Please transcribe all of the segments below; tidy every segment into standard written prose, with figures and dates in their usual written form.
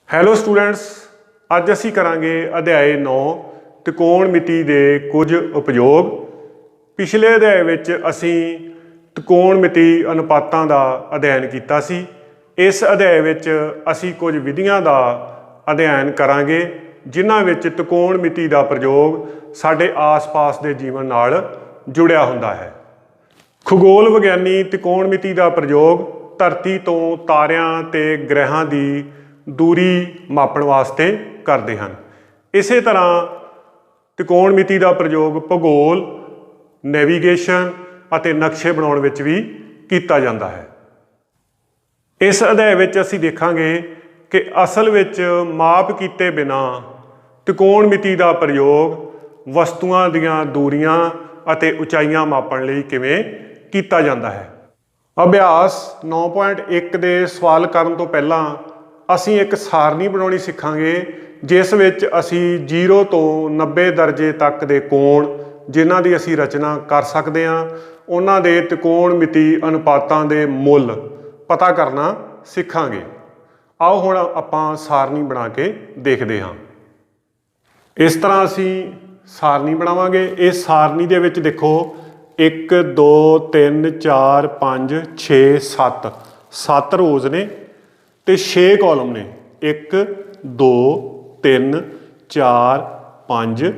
Hello students, ਅੱਜ ਅਸੀਂ ਕਰਾਂਗੇ ਅਧਿਆਇ 9 ਤ੍ਰਿਕੋਣਮਿਤੀ ਦੇ ਕੁਝ ਉਪਯੋਗ। ਪਿਛਲੇ ਅਧਿਆਇ ਵਿੱਚ ਅਸੀਂ ਤ੍ਰਿਕੋਣਮਿਤੀ ਅਨੁਪਾਤਾਂ ਦਾ ਅਧਿਐਨ ਕੀਤਾ ਸੀ। ਇਸ ਅਧਿਆਇ ਵਿੱਚ ਅਸੀਂ ਕੁਝ ਵਿਧੀਆਂ ਦਾ ਅਧਿਐਨ ਕਰਾਂਗੇ ਜਿਨ੍ਹਾਂ ਵਿੱਚ ਤ੍ਰਿਕੋਣਮਿਤੀ ਦਾ ਪ੍ਰਯੋਗ ਸਾਡੇ ਆਸ-ਪਾਸ ਦੇ ਜੀਵਨ ਨਾਲ ਜੁੜਿਆ ਹੁੰਦਾ ਹੈ। ਖਗੋਲ ਵਿਗਿਆਨੀ ਤ੍ਰਿਕੋਣਮਿਤੀ ਦਾ ਪ੍ਰਯੋਗ ਧਰਤੀ ਤੋਂ ਤਾਰਿਆਂ ਤੇ ਗ੍ਰਹਿਾਂ ਦੀ ਦੂਰੀ ਮਾਪਣ ਵਾਸਤੇ ਕਰਦੇ ਹਨ। ਇਸੇ ਤਰ੍ਹਾਂ ਤ੍ਰਿਕੋਣਮਿਤੀ ਦਾ ਪ੍ਰਯੋਗ ਭੂਗੋਲ, ਨੈਵੀਗੇਸ਼ਨ ਅਤੇ ਨਕਸ਼ੇ ਬਣਾਉਣ ਵਿੱਚ ਵੀ ਕੀਤਾ ਜਾਂਦਾ ਹੈ। ਇਸ ਅਧਿਆਇ ਵਿੱਚ ਅਸੀਂ ਦੇਖਾਂਗੇ ਕਿ ਅਸਲ ਵਿੱਚ ਮਾਪ ਕੀਤੇ ਬਿਨਾਂ ਤ੍ਰਿਕੋਣਮਿਤੀ ਦਾ ਪ੍ਰਯੋਗ ਵਸਤੂਆਂ ਦੀਆਂ ਦੂਰੀਆਂ ਅਤੇ ਉਚਾਈਆਂ ਮਾਪਣ ਲਈ ਕਿਵੇਂ ਕੀਤਾ ਜਾਂਦਾ ਹੈ। ਅਭਿਆਸ 9.1 ਦੇ ਸਵਾਲ ਕਰਨ ਤੋਂ ਪਹਿਲਾਂ ਅਸੀਂ ਇੱਕ ਸਾਰਣੀ ਬਣਾਉਣੀ ਸਿੱਖਾਂਗੇ ਜਿਸ ਵਿੱਚ ਅਸੀਂ 0 ਤੋਂ 90 ਦਰਜੇ ਤੱਕ ਦੇ ਕੋਣ ਜਿਨ੍ਹਾਂ ਦੀ ਅਸੀਂ ਰਚਨਾ ਕਰ ਸਕਦੇ ਹਾਂ ਉਹਨਾਂ ਦੇ ਤ੍ਰਿਕੋਣਮਿਤੀ ਅਨੁਪਾਤਾਂ ਦੇ ਮੁੱਲ ਪਤਾ ਕਰਨਾ ਸਿੱਖਾਂਗੇ। ਆਓ ਹੁਣ ਆਪਾਂ ਸਾਰਣੀ ਬਣਾ ਕੇ ਦੇਖਦੇ ਹਾਂ। ਇਸ ਤਰ੍ਹਾਂ ਅਸੀਂ ਸਾਰਣੀ ਬਣਾਵਾਂਗੇ। ਇਸ ਸਾਰਣੀ ਦੇ ਵਿੱਚ ਦੇਖੋ 1 2 3 4 5 6 7 ਰੋਜ਼ ਨੇ ਤੇ 6 ਕਾਲਮ ਨੇ। 1 2 3 4 5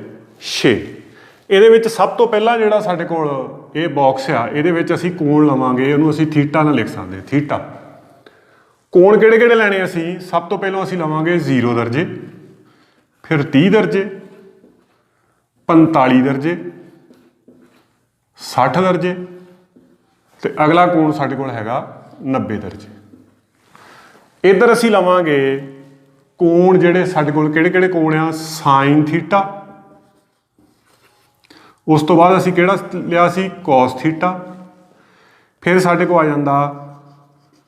6। ਇਹਦੇ ਵਿੱਚ ਸਭ ਤੋਂ ਪਹਿਲਾਂ ਜਿਹੜਾ ਸਾਡੇ ਕੋਲ ਇਹ ਬਾਕਸ ਆ ਇਹਦੇ ਵਿੱਚ ਅਸੀਂ ਕੋਣ ਲਵਾਂਗੇ। ਇਹਨੂੰ ਅਸੀਂ ਥੀਟਾ ਨਾਲ ਲਿਖ ਸਕਦੇ। ਥੀਟਾ ਕੋਣ ਕਿਹੜੇ ਕਿਹੜੇ ਲੈਣੇ ਅਸੀਂ? ਸਭ ਤੋਂ ਪਹਿਲਾਂ ਅਸੀਂ ਲਵਾਂਗੇ 0 ਦਰਜੇ, ਫਿਰ 30 ਦਰਜੇ, 45 ਦਰਜੇ, 60 ਦਰਜੇ ਤੇ ਅਗਲਾ ਕੋਣ ਸਾਡੇ ਕੋਲ ਹੈਗਾ 90 ਦਰਜੇ। ਇੱਧਰ ਅਸੀਂ ਲਵਾਂਗੇ ਕੋਣ ਜਿਹੜੇ ਸਾਡੇ ਕੋਲ ਕਿਹੜੇ ਕਿਹੜੇ ਕੋਣ ਆ? ਸਾਈਨ ਥੀਟਾ, ਉਸ ਤੋਂ ਬਾਅਦ ਅਸੀਂ ਕਿਹੜਾ ਲਿਆ ਸੀ? ਕੋਸ ਥੀਟਾ। ਫਿਰ ਸਾਡੇ ਕੋਲ ਆ ਜਾਂਦਾ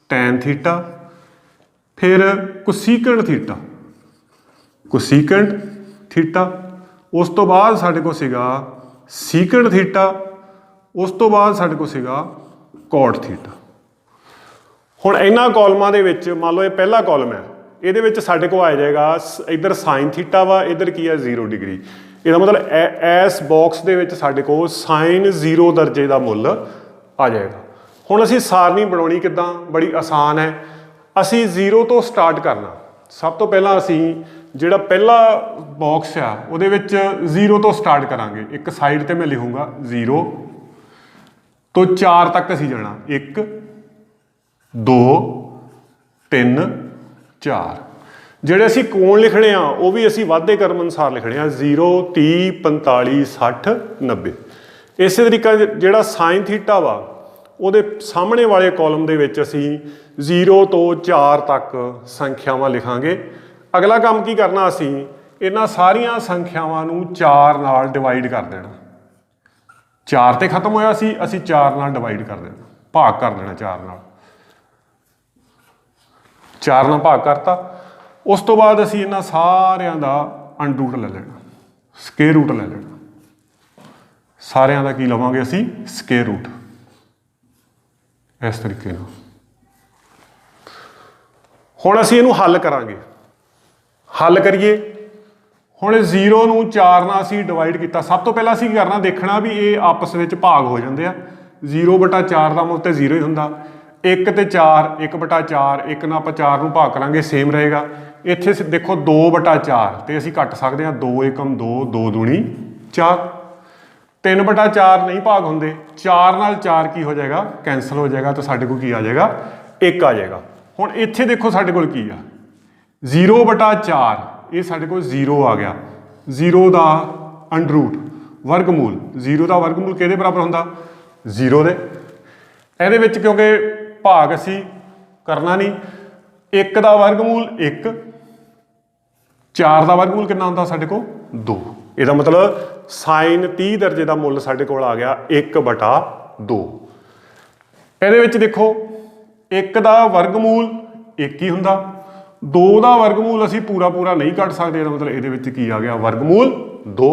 ਟੈਨ ਥੀਟਾ, ਫਿਰ ਕੋਸੀਕੈਂਟ ਥੀਟਾ, ਕੋਸੀਕੈਂਟ ਥੀਟਾ। ਉਸ ਤੋਂ ਬਾਅਦ ਸਾਡੇ ਕੋਲ ਸੀਗਾ ਸੀਕੈਂਟ ਥੀਟਾ। ਉਸ ਤੋਂ ਬਾਅਦ ਸਾਡੇ ਕੋਲ ਸੀਗਾ ਕੋਟ ਥੀਟਾ। ਹੁਣ ਇਹਨਾਂ ਕਾਲਮਾਂ ਦੇ ਵਿੱਚ ਮੰਨ ਲਓ ਇਹ ਪਹਿਲਾ ਕਾਲਮ ਹੈ, ਇਹਦੇ ਵਿੱਚ ਸਾਡੇ ਕੋਲ ਆ ਜਾਏਗਾ ਇੱਧਰ ਸਾਈਨ ਥੀਟਾ ਵਾ, ਇੱਧਰ ਕੀ ਹੈ 0 ਡਿਗਰੀ। ਇਹਦਾ ਮਤਲਬ ਇਸ ਬਾਕਸ ਦੇ ਵਿੱਚ ਸਾਡੇ ਕੋਲ ਸਾਈਨ 0 ਦਰਜੇ ਦਾ ਮੁੱਲ ਆ ਜਾਏਗਾ। ਹੁਣ ਅਸੀਂ ਸਾਰਣੀ ਬਣਾਉਣੀ ਕਿੱਦਾਂ? ਬੜੀ ਆਸਾਨ ਹੈ। ਅਸੀਂ 0 ਤੋਂ ਸਟਾਰਟ ਕਰਨਾ। ਸਭ ਤੋਂ ਪਹਿਲਾਂ ਅਸੀਂ ਜਿਹੜਾ ਪਹਿਲਾ ਬਾਕਸ ਆ ਉਹਦੇ ਵਿੱਚ 0 ਤੋਂ ਸਟਾਰਟ ਕਰਾਂਗੇ। ਇੱਕ ਸਾਈਡ ਤੇ ਮੈਂ ਲਿਖੂੰਗਾ 0 ਤੋਂ 4 ਤੱਕ ਅਸੀਂ ਜਾਣਾ। 1 2 3 4। ਜਿਹੜੇ ਅਸੀਂ ਕੋਣ ਲਿਖਣੇ ਆ ਉਹ ਵੀ ਅਸੀਂ ਵਾਧੇ ਕਰਮ ਅਨੁਸਾਰ ਲਿਖਣੇ ਆ। 0 30 45 60 90। ਇਸੇ ਤਰੀਕਾ ਜਿਹੜਾ ਸਾਈਨ ਥੀਟਾ ਵਾ ਉਹਦੇ ਸਾਹਮਣੇ ਵਾਲੇ ਕਾਲਮ ਦੇ ਵਿੱਚ ਅਸੀਂ 0 ਤੋਂ 4 ਤੱਕ ਸੰਖਿਆਵਾਂ ਲਿਖਾਂਗੇ। ਅਗਲਾ ਕੰਮ ਕੀ ਕਰਨਾ? ਅਸੀਂ ਇਹਨਾਂ ਸਾਰੀਆਂ ਸੰਖਿਆਵਾਂ ਨੂੰ 4 ਨਾਲ ਡਿਵਾਈਡ ਕਰ ਦੇਣਾ। 4 ਤੇ ਖਤਮ ਹੋਇਆ ਸੀ, ਅਸੀਂ 4 ਨਾਲ ਡਿਵਾਈਡ ਕਰ ਦੇਣਾ, ਭਾਗ ਕਰ ਦੇਣਾ 4 ਨਾਲ। 4 ਨਾਲ ਭਾਗ ਕਰਤਾ। ਉਸ ਤੋਂ ਬਾਅਦ ਅਸੀਂ ਇਹਨਾਂ ਸਾਰਿਆਂ ਦਾ ਅੰਡਰ ਰੂਟ ਲੈ ਲੈਣਾ, ਸਕੁਏਅਰ ਰੂਟ ਲੈ ਲੈਣਾ। ਸਾਰਿਆਂ ਦਾ ਕੀ ਲਵਾਂਗੇ ਅਸੀਂ? Square root. ਇਸ ਤਰੀਕੇ ਨਾਲ ਹੁਣ ਅਸੀਂ ਇਹਨੂੰ ਹੱਲ ਕਰਾਂਗੇ। ਹੱਲ ਕਰੀਏ। ਹੁਣ 0 ਨੂੰ 4 ਨਾਲ ਅਸੀਂ ਡਿਵਾਈਡ ਕੀਤਾ। ਸਭ ਤੋਂ ਪਹਿਲਾਂ ਅਸੀਂ ਕੀ ਕਰਨਾ? ਦੇਖਣਾ ਵੀ ਇਹ ਆਪਸ ਵਿੱਚ ਭਾਗ ਹੋ ਜਾਂਦੇ ਆ। 0/4 ਦਾ ਮੁੱਲ ਤੇ 0 ਹੀ ਹੁੰਦਾ। 1 ਤੇ 4 1/4, 1 ਨਾਲ ਆਪਾਂ 4 ਨੂੰ ਭਾਗ ਕਰਾਂਗੇ ਸੇਮ ਰਹੇਗਾ। ਇੱਥੇ ਦੇਖੋ 2/4 ਤੇ ਅਸੀਂ ਕੱਟ ਸਕਦੇ ਹਾਂ। 2 ਏਕਮ 2, 2 ਦੂਣੀ 4। 3/4 ਨਹੀਂ ਭਾਗ ਹੁੰਦੇ। 4 ਨਾਲ 4 ਕੀ ਹੋ ਜਾਏਗਾ? ਕੈਂਸਲ ਹੋ ਜਾਏਗਾ। ਤਾਂ ਸਾਡੇ ਕੋਲ ਕੀ ਆ ਜਾਏਗਾ? 1 ਆ ਜਾਏਗਾ। ਹੁਣ ਇੱਥੇ ਦੇਖੋ ਸਾਡੇ ਕੋਲ ਕੀ ਆ? 0/4 ਇਹ ਸਾਡੇ ਕੋਲ 0 ਆ ਗਿਆ। 0 ਦਾ ਅੰਡਰ ਰੂਟ ਵਰਗਮੂਲ। 0 ਦਾ ਵਰਗਮੂਲ ਕਿਹਦੇ ਬਰਾਬਰ ਹੁੰਦਾ? 0 ਦੇ। ਇਹਦੇ ਵਿੱਚ ਕਿਉਂਕਿ ਭਾਗ ਅਸੀਂ ਕਰਨਾ ਨਹੀਂ। 1 ਦਾ ਵਰਗਮੂਲ 1, 4 ਦਾ ਵਰਗਮੂਲ ਕਿੰਨਾ ਹੁੰਦਾ ਸਾਡੇ ਕੋਲ? 2। ਇਹਦਾ ਮਤਲਬ ਸਾਈਨ 30 ਦਰਜੇ ਦਾ ਮੁੱਲ ਸਾਡੇ ਕੋਲ ਆ ਗਿਆ 1/2। ਇਹਦੇ ਵਿੱਚ ਦੇਖੋ 1 ਦਾ ਵਰਗਮੂਲ 1 ਹੀ ਹੁੰਦਾ। 2 ਦਾ ਵਰਗਮੂਲ ਅਸੀਂ ਪੂਰਾ ਨਹੀਂ ਕੱਢ ਸਕਦੇ। ਇਹਦਾ ਮਤਲਬ ਇਹਦੇ ਵਿੱਚ ਕੀ ਆ ਗਿਆ? ਵਰਗਮੂਲ 2।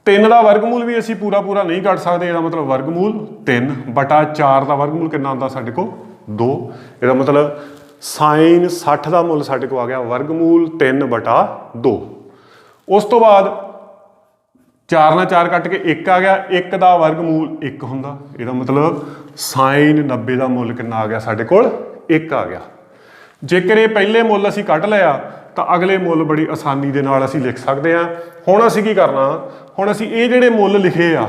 3 ਦਾ ਵਰਗਮੂਲ ਵੀ ਅਸੀਂ ਪੂਰਾ ਨਹੀਂ ਕੱਢ ਸਕਦੇ। ਇਹਦਾ ਮਤਲਬ ਵਰਗਮੂਲ 3/4 ਦਾ ਵਰਗਮੂਲ ਕਿੰਨਾ ਹੁੰਦਾ ਸਾਡੇ ਕੋਲ? 2। ਇਹਦਾ ਮਤਲਬ ਸਾਈਨ 60 ਦਾ ਮੁੱਲ ਸਾਡੇ ਕੋਲ ਆ ਗਿਆ ਵਰਗਮੂਲ 3/2। ਉਸ ਤੋਂ ਬਾਅਦ 4 ਨਾਲ 4 ਕੱਟ ਕੇ 1 ਆ ਗਿਆ, 1 ਦਾ ਵਰਗਮੂਲ 1 ਹੁੰਦਾ। ਇਹਦਾ ਮਤਲਬ ਸਾਈਨ 90 ਦਾ ਮੁੱਲ ਕਿੰਨਾ ਆ ਗਿਆ ਸਾਡੇ ਕੋਲ 1 ਆ ਗਿਆ। ਜੇਕਰ ਇਹ ਪਹਿਲੇ ਮੁੱਲ ਅਸੀਂ ਕੱਢ ਲਿਆ ਤਾਂ ਅਗਲੇ ਮੁੱਲ ਬੜੀ ਆਸਾਨੀ ਦੇ ਨਾਲ ਅਸੀਂ ਲਿਖ ਸਕਦੇ ਹਾਂ। ਹੁਣ ਅਸੀਂ ਕੀ ਕਰਨਾ, ਹੁਣ ਅਸੀਂ ਇਹ ਜਿਹੜੇ ਮੁੱਲ ਲਿਖੇ ਆ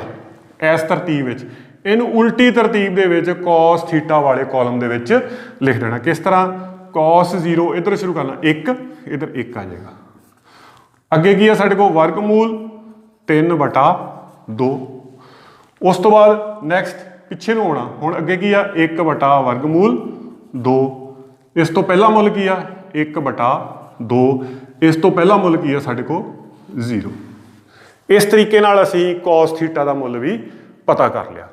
ਇਸ ਤਰਤੀਬ ਵਿੱਚ, ਇਹਨੂੰ ਉਲਟੀ ਤਰਤੀਬ ਦੇ ਵਿੱਚ cos ਥੀਟਾ ਵਾਲੇ ਕਾਲਮ ਦੇ ਵਿੱਚ ਲਿਖ ਦੇਣਾ। ਕਿਸ ਤਰ੍ਹਾਂ, cos 0 ਇੱਧਰ ਸ਼ੁਰੂ ਕਰਨਾ 1, ਇੱਧਰ 1 ਆ ਜਾਏਗਾ। ਅੱਗੇ ਕੀ ਆ ਸਾਡੇ ਕੋਲ ਵਰਗਮੂਲ 3/2। ਉਸ ਤੋਂ ਬਾਅਦ ਨੈਕਸਟ ਪਿੱਛੇ ਨੂੰ ਆਉਣਾ, ਹੁਣ ਅੱਗੇ ਕੀ ਆ 1/ਵਰਗਮੂਲ 2। ਇਸ ਤੋਂ ਪਹਿਲਾ ਮੁੱਲ ਕੀ ਆ 1/2। ਇਸ ਤੋਂ ਪਹਿਲਾ ਮੁੱਲ ਕੀ ਆ ਸਾਡੇ ਕੋਲ 0। ਇਸ ਤਰੀਕੇ ਨਾਲ ਅਸੀਂ cos ਥੀਟਾ ਦਾ ਮੁੱਲ ਵੀ ਪਤਾ ਕਰ ਲਿਆ।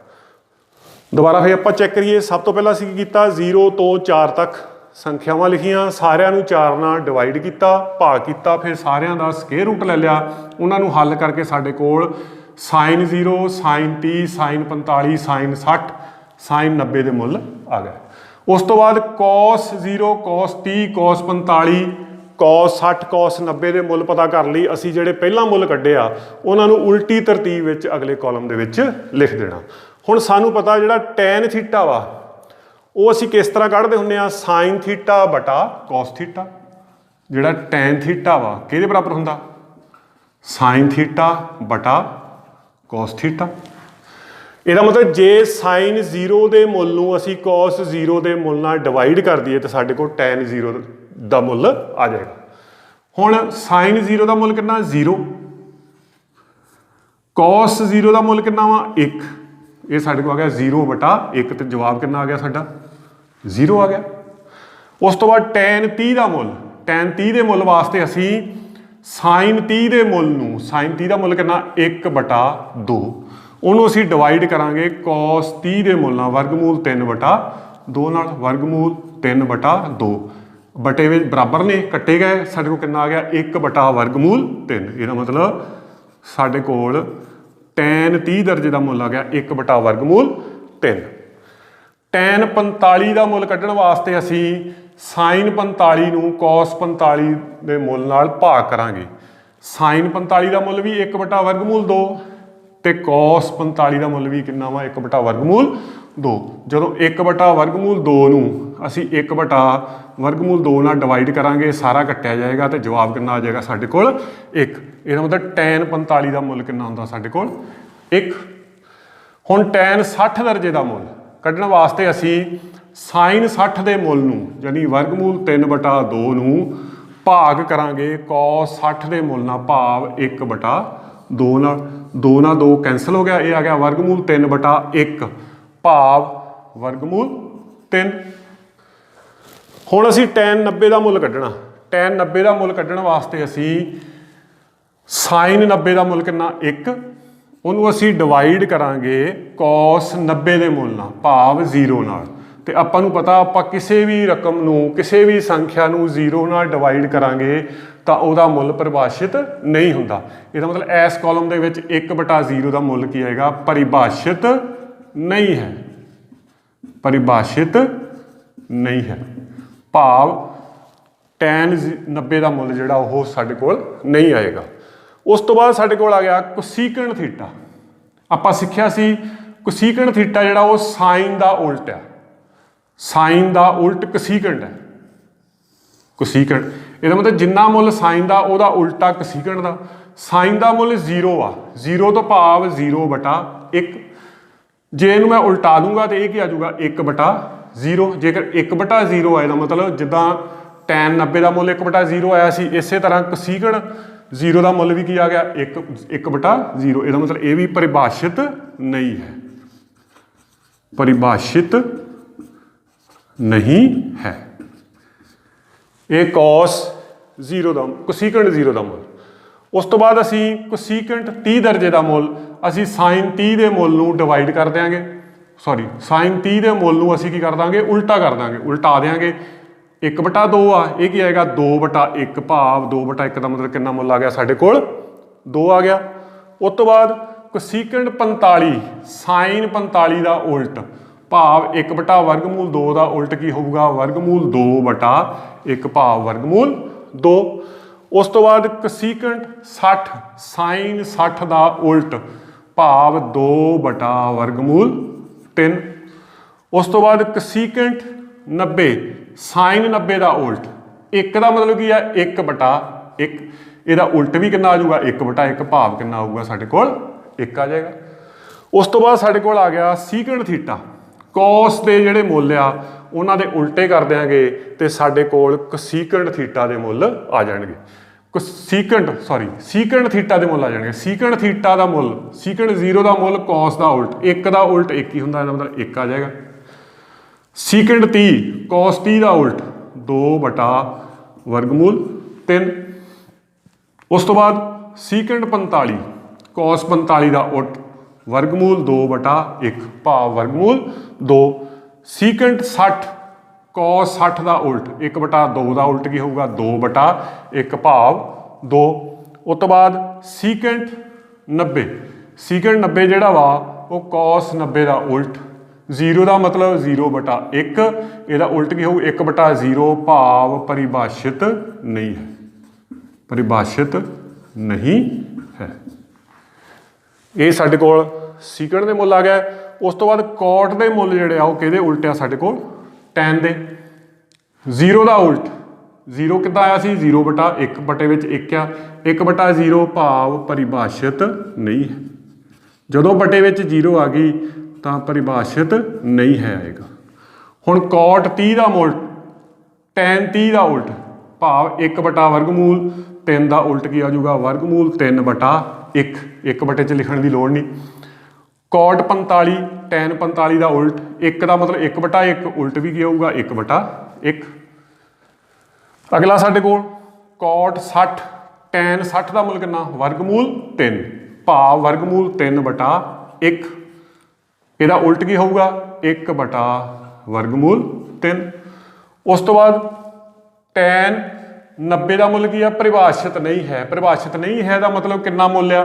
ਦੁਬਾਰਾ ਫਿਰ ਆਪਾਂ ਚੈੱਕ ਕਰੀਏ। ਸਭ ਤੋਂ ਪਹਿਲਾਂ ਅਸੀਂ ਕੀ ਕੀਤਾ, 0 ਤੋਂ 4 ਤੱਕ ਸੰਖਿਆਵਾਂ ਲਿਖੀਆਂ, ਸਾਰਿਆਂ ਨੂੰ 4 ਨਾਲ ਡਿਵਾਈਡ ਕੀਤਾ, ਭਾਗ ਕੀਤਾ, ਫਿਰ ਸਾਰਿਆਂ ਦਾ ਸਕੁਅਰ ਰੂਟ ਲੈ ਲਿਆ। ਉਹਨਾਂ ਨੂੰ ਹੱਲ ਕਰਕੇ ਸਾਡੇ ਕੋਲ sign 0, sign 30, sign 45, sign 60, sign 90 ਦੇ ਮੁੱਲ ਆ ਗਏ। ਉਸ ਤੋਂ ਬਾਅਦ cos 0, cos 30, cos 45, cos 60, cos 90 ਦੇ ਮੁੱਲ ਪਤਾ ਕਰ ਲਈ। ਅਸੀਂ ਜਿਹੜੇ ਪਹਿਲਾਂ ਮੁੱਲ ਕੱਢੇ ਆ ਉਹਨਾਂ ਨੂੰ ਉਲਟੀ ਤਰਤੀਬ ਵਿੱਚ ਅਗਲੇ ਕਾਲਮ ਦੇ ਵਿੱਚ ਲਿਖ ਦੇਣਾ। ਹੁਣ ਸਾਨੂੰ ਪਤਾ ਜਿਹੜਾ tan ਥੀਟਾ ਵਾ ਉਹ ਅਸੀਂ ਕਿਸ ਤਰ੍ਹਾਂ ਕੱਢਦੇ ਹੁੰਦੇ ਆ, ਸਾਈਨ ਥੀਟਾ ਬਟਾ cos ਥੀਟਾ। ਜਿਹੜਾ tan ਥੀਟਾ ਵਾ ਕਿਹਦੇ ਬਰਾਬਰ ਹੁੰਦਾ, ਸਾਈਨ ਥੀਟਾ ਬਟਾ cos ਥੀਟਾ। ਇਹਦਾ ਮਤਲਬ ਜੇ ਸਾਈਨ 0 ਦੇ ਮੁੱਲ ਨੂੰ ਅਸੀਂ cos 0 ਦੇ ਮੁੱਲ ਨਾਲ ਡਿਵਾਈਡ ਕਰ ਦਈਏ ਤਾਂ ਸਾਡੇ ਕੋਲ tan 0 ਦਾ ਮੁੱਲ ਆ ਜਾਏਗਾ। ਹੁਣ ਸਾਈਨ 0 ਦਾ ਮੁੱਲ ਕਿੰਨਾ 0, cos 0 ਦਾ ਮੁੱਲ ਕਿੰਨਾ ਵਾ 1। ਇਹ ਸਾਡੇ ਕੋਲ ਆ ਗਿਆ 0/1 ਤੇ ਜਵਾਬ ਕਿੰਨਾ ਆ ਗਿਆ ਸਾਡਾ 0 ਆ ਗਿਆ। ਉਸ ਤੋਂ ਬਾਅਦ tan 30 ਦਾ ਮੁੱਲ, tan 30 ਦੇ ਮੁੱਲ ਵਾਸਤੇ ਅਸੀਂ ਸਾਈਨ 30 ਦੇ ਮੁੱਲ ਨੂੰ, ਸਾਈਨ 30 ਦਾ ਮੁੱਲ ਕਿੰਨਾ 1/2, ਉਹਨੂੰ ਅਸੀਂ ਡਿਵਾਈਡ ਕਰਾਂਗੇ cos 30 ਦੇ ਮੁੱਲ ਨਾਲ, ਵਰਗਮੂਲ 3/2 ਨਾਲ, ਵਰਗਮੂਲ 3/2 ਬਟੇ ਵਿੱਚ ਬਰਾਬਰ ਨੇ ਕੱਟੇ ਗਏ। ਸਾਡੇ ਕੋਲ ਕਿੰਨਾ ਆ ਗਿਆ 1/ਵਰਗਮੂਲ 3। ਇਹਦਾ ਮਤਲਬ ਸਾਡੇ ਕੋਲ tan 30 ਦਰਜੇ ਦਾ ਮੁੱਲ ਆ ਗਿਆ 1/ਵਰਗਮੂਲ 3। tan 45 ਦਾ ਮੁੱਲ ਕੱਢਣ ਵਾਸਤੇ ਅਸੀਂ ਸਾਈਨ 45 ਨੂੰ cos 45 ਦੇ ਮੁੱਲ ਨਾਲ ਭਾਗ ਕਰਾਂਗੇ। ਸਾਈਨ 45 ਦਾ ਮੁੱਲ ਵੀ 1/ਵਰਗਮੂਲ 2 ਤੇ cos 45 ਦਾ ਮੁੱਲ ਵੀ ਕਿੰਨਾ ਵਾ 1/ਵਰਗਮੂਲ 2। ਜਦੋਂ 1/ਵਰਗਮੂਲ 2 ਨੂੰ ਅਸੀਂ 1/ਵਰਗਮੂਲ 2 ਨਾਲ ਡਿਵਾਈਡ ਕਰਾਂਗੇ, ਸਾਰਾ ਕੱਟਿਆ ਜਾਏਗਾ ਤੇ ਜਵਾਬ ਕਿੰਨਾ ਆ ਜਾਏਗਾ ਸਾਡੇ ਕੋਲ 1। ਇਹਦਾ ਮਤਲਬ tan 45 ਦਾ ਮੁੱਲ ਕਿੰਨਾ ਹੁੰਦਾ ਸਾਡੇ ਕੋਲ 1। ਹੁਣ tan 60 ਦਰਜੇ ਦਾ ਮੁੱਲ ਕੱਢਣ ਵਾਸਤੇ ਅਸੀਂ ਸਾਈਨ 60 ਦੇ ਮੁੱਲ ਨੂੰ ਯਾਨੀ ਵਰਗਮੂਲ 3/2 ਨੂੰ ਭਾਗ ਕਰਾਂਗੇ cos 60 ਦੇ ਮੁੱਲ ਨਾਲ, ਭਾਵ 1/2 ਨਾਲ। 2 ਨਾਲ 2 ਕੈਂਸਲ ਹੋ ਗਿਆ, ਇਹ ਆ ਗਿਆ ਵਰਗਮੂਲ 3/1 ਭਾਵ ਵਰਗਮੂਲ 3। ਹੁਣ ਅਸੀਂ tan 90 ਦਾ ਮੁੱਲ ਕੱਢਣਾ। tan 90 ਦਾ ਮੁੱਲ ਕੱਢਣ ਵਾਸਤੇ ਅਸੀਂ ਸਾਈਨ 90 ਦਾ ਮੁੱਲ ਕਿੰਨਾ 1, ਉਹਨੂੰ ਅਸੀਂ ਡਿਵਾਈਡ ਕਰਾਂਗੇ cos 90 ਦੇ ਮੁੱਲ ਨਾਲ, ਭਾਵ 0 ਨਾਲ। ਤੇ ਆਪਾਂ ਨੂੰ ਪਤਾ ਆਪਾਂ ਕਿਸੇ ਵੀ ਰਕਮ ਨੂੰ, ਕਿਸੇ ਵੀ ਸੰਖਿਆ ਨੂੰ 0 ਨਾਲ ਡਿਵਾਈਡ ਕਰਾਂਗੇ ਤਾਂ ਉਹਦਾ ਮੁੱਲ ਪਰਿਭਾਸ਼ਿਤ ਨਹੀਂ ਹੁੰਦਾ। ਇਹਦਾ ਮਤਲਬ ਇਸ ਕਾਲਮ ਦੇ ਵਿੱਚ 1/0 ਦਾ ਮੁੱਲ ਕੀ ਆਏਗਾ, ਪਰਿਭਾਸ਼ਿਤ ਨਹੀਂ ਹੈ, ਪਰਿਭਾਸ਼ਿਤ ਨਹੀਂ ਹੈ, ਭਾਵ tan 90 ਦਾ ਮੁੱਲ ਜਿਹੜਾ ਉਹ ਸਾਡੇ ਕੋਲ ਨਹੀਂ ਆਏਗਾ। ਉਸ ਤੋਂ ਬਾਅਦ ਸਾਡੇ ਕੋਲ ਆ ਗਿਆ ਕੋਸੀਕਨ ਥੀਟਾ। ਆਪਾਂ ਸਿੱਖਿਆ ਸੀ ਕੋਸੀਕਨ ਥੀਟਾ ਜਿਹੜਾ ਉਹ ਸਾਈਨ ਦਾ ਉਲਟ ਹੈ, ਸਾਈਨ ਦਾ ਉਲਟ ਕੋਸੀਕੈਂਟ ਹੈ। ਕੋਸੀਕੈਂਟ ਇਹਦਾ ਮਤਲਬ ਜਿੰਨਾ ਮੁੱਲ ਸਾਈਨ ਦਾ ਉਹਦਾ ਉਲਟਾ ਕੋਸੀਕੈਂਟ ਦਾ। ਸਾਈਨ ਦਾ ਮੁੱਲ 0 ਆ, 0 ਤੋਂ ਭਾਵ 0/1। ਜੇ ਇਹਨੂੰ ਮੈਂ ਉਲਟਾ ਦੂੰਗਾ ਤੇ ਇਹ ਕੀ ਆ ਜਾਊਗਾ 1/0। ਜੇਕਰ 1/0 ਆਏ ਦਾ ਮਤਲਬ ਜਿੱਦਾਂ tan 90 ਦਾ ਮੁੱਲ 1/0 ਆਇਆ ਸੀ, ਇਸੇ ਤਰ੍ਹਾਂ ਕੋਸੀਕੈਂਟ 0 ਦਾ ਮੁੱਲ ਵੀ ਕੀ ਆ ਗਿਆ 1/0। ਇਹਦਾ ਮਤਲਬ ਇਹ ਵੀ ਪਰਿਭਾਸ਼ਿਤ ਨਹੀਂ ਹੈ, ਪਰਿਭਾਸ਼ਿਤ ਨਹੀਂ ਹੈ। ਇਹ cos 0 ਦਾ, ਕੋਸੀਕੈਂਟ 0 ਦਾ ਮੁੱਲ। ਉਸ ਤੋਂ ਬਾਅਦ ਅਸੀਂ ਕੋਸੀਕੈਂਟ 30 ਦਰਜੇ ਦਾ ਮੁੱਲ ਅਸੀਂ ਸਾਈਨ 30 ਦੇ ਮੁੱਲ ਨੂੰ ਡਿਵਾਈਡ ਕਰ ਦਿਆਂਗੇ, ਸੌਰੀ ਸਾਈਨ 30 ਦੇ ਮੁੱਲ ਨੂੰ ਅਸੀਂ ਕੀ ਕਰ ਦਾਂਗੇ, ਉਲਟਾ ਕਰ ਦਾਂਗੇ, ਉਲਟਾ ਦਿਆਂਗੇ। 1/2 ਆ, ਇਹ ਕੀ ਆਏਗਾ 2/1 ਭਾਵ 2/1 ਦਾ ਮਤਲਬ ਕਿੰਨਾ ਮੁੱਲ ਆ ਗਿਆ ਸਾਡੇ ਕੋਲ 2 ਆ ਗਿਆ। ਉਸ ਤੋਂ ਬਾਅਦ ਕੋਸੀਕੈਂਟ 45 ਸਾਈਨ 45 ਦਾ ਉਲਟ ਭਾਵ 1/वर्गमूल 2 ਦਾ ਉਲਟ ਕੀ ਹੋਊਗਾ वर्गमूल 2/1 ਭਾਵ वर्गमूल 2। ਉਸ ਤੋਂ ਬਾਅਦ ਕਸੀਕੈਂਟ 60 ਸਾਈਨ 60 ਦਾ ਉਲਟ ਭਾਵ 2/वर्गमूल 3। ਉਸ ਤੋਂ ਬਾਅਦ ਕਸੀਕੈਂਟ 90 ਸਾਈਨ 90 ਦਾ ਉਲਟ 1 ਦਾ ਮਤਲਬ ਕੀ ਆ 1/1 ਇਹਦਾ ਉਲਟ ਵੀ ਕਿੰਨਾ ਆ ਜਾਊਗਾ 1/1 ਭਾਵ ਕਿੰਨਾ ਆਊਗਾ ਸਾਡੇ ਕੋਲ 1 ਆ ਜਾਏਗਾ। ਉਸ ਤੋਂ ਬਾਅਦ ਸਾਡੇ ਕੋਲ ਆ ਗਿਆ ਸੀਕੈਂਟ ਥੀਟਾ ਕੋਸ ਦੇ ਜਿਹੜੇ ਮੁੱਲ ਆ ਉਹਨਾਂ ਦੇ ਉਲਟੇ ਕਰ ਦਿਆਂਗੇ ਤੇ ਸਾਡੇ ਕੋਲ ਕਸੀਕੈਂਟ ਥੀਟਾ ਦੇ ਮੁੱਲ ਆ ਜਾਣਗੇ। ਸੀਕੈਂਟ ਥੀਟਾ ਦੇ ਮੁੱਲ ਆ ਜਾਣਗੇ। ਸੀਕੈਂਟ ਥੀਟਾ ਦਾ ਮੁੱਲ ਸੀਕੈਂਟ 0 ਦਾ ਮੁੱਲ ਕੋਸ ਦਾ ਉਲਟ 1 ਦਾ ਉਲਟ 1 ਹੀ ਹੁੰਦਾ, ਇਹਦਾ ਮਤਲਬ 1 ਆ ਜਾਏਗਾ। ਸੀਕੈਂਟ 30 ਕੋਸ 30 ਦਾ ਉਲਟ 2/वर्गमूल 3। ਉਸ ਤੋਂ ਬਾਅਦ ਸੀਕੈਂਟ 45 ਕੋਸ 45 ਦਾ ਉਲਟ वर्गमूल 2/1 ਭਾਵ वर्गमूल 2। ਸੀਕੈਂਟ 60 ਕੋਸ 60 ਦਾ ਉਲਟ 1/2 ਦਾ ਉਲਟ ਕੀ ਹੋਊਗਾ 2/1 ਭਾਵ 2। ਉਸ ਤੋਂ ਬਾਅਦ ਸੀਕੈਂਟ 90 ਜਿਹੜਾ ਵਾ ਉਹ ਕੋਸ 90 ਦਾ ਉਲਟ 0 ਦਾ ਮਤਲਬ 0/1 ਇਹਦਾ ਉਲਟ ਕੀ ਹੋਊ 1/0 ਭਾਵ ਪਰਿਭਾਸ਼ਿਤ ਨਹੀਂ ਹੈ, ਪਰਿਭਾਸ਼ਿਤ ਨਹੀਂ ਹੈ। ਇਹ ਸਾਡੇ ਕੋਲ ਸੀਕੈਂਟ ਦੇ ਮੁੱਲ ਆ ਗਿਆ। ਉਸ ਤੋਂ ਬਾਅਦ ਕੋਟ ਦੇ ਮੁੱਲ ਜਿਹੜੇ ਆ ਉਹ ਕਿਹਦੇ ਉਲਟ ਆ ਸਾਡੇ ਕੋਲ ਟੈਨ ਦੇ। 0 ਦਾ ਉਲਟ 0 ਕਿੱਦਾਂ ਆਇਆ ਸੀ 0/1 ਬਟੇ ਵਿੱਚ 1 ਆ 1/0 ਭਾਵ ਪਰਿਭਾਸ਼ਿਤ ਨਹੀਂ ਹੈ। ਜਦੋਂ ਬਟੇ ਵਿੱਚ 0 ਆ ਗਈ ਤਾਂ ਪਰਿਭਾਸ਼ਿਤ ਨਹੀਂ ਹੈ ਆਏਗਾ। ਹੁਣ ਕੋਟ 30 ਦਾ ਮੁੱਲ ਟੈਨ 30 ਦਾ ਉਲਟ ਭਾਵ 1/वर्गमूल 3 ਦਾ ਉਲਟ ਕੀ ਆ ਜਾਊਗਾ वर्गमूल 3/1 1 ਬਟੇ 'ਚ ਲਿਖਣ ਦੀ ਲੋੜ ਨਹੀਂ। ਕੋਟ 45 ਟੈਨ 45 ਦਾ ਉਲਟ 1 ਦਾ ਮਤਲਬ 1/1 ਉਲਟ ਵੀ ਕੀ ਆਊਗਾ 1/1। ਅਗਲਾ ਸਾਡੇ ਕੋਲ ਕੋਟ 60 ਟੈਨ 60 ਦਾ ਮੁੱਲ ਕਿੰਨਾ वर्गमूल 3 ਭਾਵ वर्गमूल 3/1 ਇਹਦਾ ਉਲਟ ਕੀ ਹੋਊਗਾ 1/वर्गमूल 3। ਉਸ ਤੋਂ ਬਾਅਦ ਟੈਨ 90 ਦਾ ਮੁੱਲ ਕੀ ਆ ਪਰਿਭਾਸ਼ਿਤ ਨਹੀਂ ਹੈ। ਪਰਿਭਾਸ਼ਿਤ ਨਹੀਂ ਹੈ ਦਾ ਮਤਲਬ ਕਿੰਨਾ ਮੁੱਲ ਆ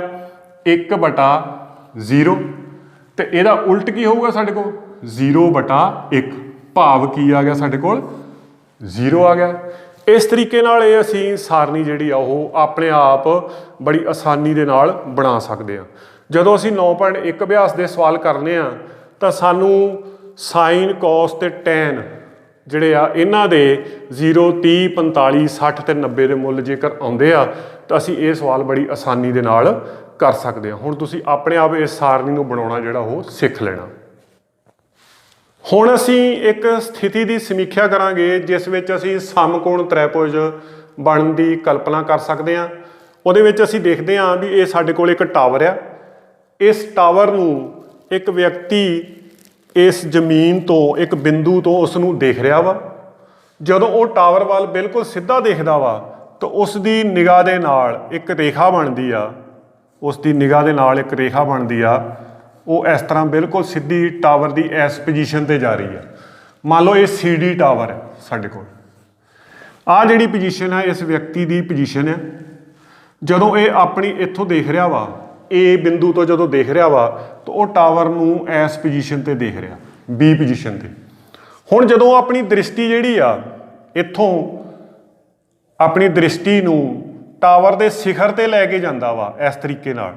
1/0 ਤੇ ਇਹਦਾ ਉਲਟ ਕੀ ਹੋਊਗਾ ਸਾਡੇ ਕੋਲ 0/1 ਭਾਵ ਕੀ ਆ ਗਿਆ ਸਾਡੇ ਕੋਲ 0 ਆ ਗਿਆ। ਇਸ ਤਰੀਕੇ ਨਾਲ ਇਹ ਅਸੀਂ ਸਾਰਣੀ ਜਿਹੜੀ ਆ ਉਹ ਆਪਣੇ ਆਪ ਬੜੀ ਆਸਾਨੀ ਦੇ ਨਾਲ ਬਣਾ ਸਕਦੇ ਆ। ਜਦੋਂ ਅਸੀਂ 9.1 ਅਭਿਆਸ ਦੇ ਸਵਾਲ ਕਰਨੇ ਆ ਤਾਂ ਸਾਨੂੰ ਸਾਈਨ ਕੋਸ ਤੇ ਟੈਨ ਜਿਹੜੇ ਆ ਇਹਨਾਂ ਦੇ 0 30 45 60 ਤੇ 90 ਦੇ ਮੁੱਲ ਜੇਕਰ ਆਉਂਦੇ ਆ ਤਾਂ ਅਸੀਂ ਇਹ ਸਵਾਲ ਬੜੀ ਆਸਾਨੀ ਦੇ ਨਾਲ ਕਰ ਸਕਦੇ ਹਾਂ। ਹੁਣ ਤੁਸੀਂ ਆਪਣੇ ਆਪ ਇਸ ਸਾਰਣੀ ਨੂੰ ਬਣਾਉਣਾ ਜਿਹੜਾ ਉਹ ਸਿੱਖ ਲੈਣਾ। ਹੁਣ ਅਸੀਂ ਇੱਕ ਸਥਿਤੀ ਦੀ ਸਮੀਖਿਆ ਕਰਾਂਗੇ ਜਿਸ ਵਿੱਚ ਅਸੀਂ ਸਮਕੋਣ ਤ੍ਰਿਭੁਜ ਬਣਨ ਦੀ ਕਲਪਨਾ ਕਰ ਸਕਦੇ ਹਾਂ। ਉਹਦੇ ਵਿੱਚ ਅਸੀਂ ਦੇਖਦੇ ਹਾਂ ਵੀ ਇਹ ਸਾਡੇ ਕੋਲ ਇੱਕ ਟਾਵਰ ਆ। ਇਸ ਟਾਵਰ ਨੂੰ ਇੱਕ ਵਿਅਕਤੀ ਇਸ ਜ਼ਮੀਨ ਤੋਂ ਇੱਕ ਬਿੰਦੂ ਤੋਂ ਉਸ ਨੂੰ ਦੇਖ ਰਿਹਾ ਵਾ। ਜਦੋਂ ਉਹ ਟਾਵਰ ਵੱਲ ਬਿਲਕੁਲ ਸਿੱਧਾ ਦੇਖਦਾ ਵਾ ਤਾਂ ਉਸ ਦੀ ਨਿਗਾਹ ਦੇ ਨਾਲ ਇੱਕ ਰੇਖਾ ਬਣਦੀ ਆ। ਉਸ ਦੀ ਨਿਗਾਹ ਦੇ ਨਾਲ ਇੱਕ ਰੇਖਾ ਬਣਦੀ ਆ ਉਹ ਇਸ ਤਰ੍ਹਾਂ ਬਿਲਕੁਲ ਸਿੱਧੀ ਟਾਵਰ ਦੀ ਇਸ ਪੋਜੀਸ਼ਨ ਤੇ ਜਾ ਰਹੀ ਆ। ਮੰਨ ਲਓ ਇਹ CD ਟਾਵਰ ਹੈ ਸਾਡੇ ਕੋਲ। ਆਹ ਜਿਹੜੀ ਪੋਜੀਸ਼ਨ ਹੈ ਇਸ ਵਿਅਕਤੀ ਦੀ ਪੋਜੀਸ਼ਨ ਹੈ। ਜਦੋਂ ਇਹ ਆਪਣੀ ਇੱਥੋਂ ਦੇਖ ਰਿਹਾ ਵਾ A ਬਿੰਦੂ ਤੋਂ ਜਦੋਂ ਦੇਖ ਰਿਹਾ ਵਾ ਤਾਂ ਉਹ ਟਾਵਰ ਨੂੰ ਇਸ ਪੋਜੀਸ਼ਨ ਤੇ ਦੇਖ ਰਿਹਾ B ਪੋਜੀਸ਼ਨ ਤੇ। ਹੁਣ ਜਦੋਂ ਆਪਣੀ ਦ੍ਰਿਸ਼ਟੀ ਜਿਹੜੀ ਆ ਇੱਥੋਂ ਆਪਣੀ ਦ੍ਰਿਸ਼ਟੀ ਨੂੰ ਟਾਵਰ ਦੇ ਸਿਖਰ ਤੇ ਲੈ ਕੇ ਜਾਂਦਾ ਵਾ ਇਸ ਤਰੀਕੇ ਨਾਲ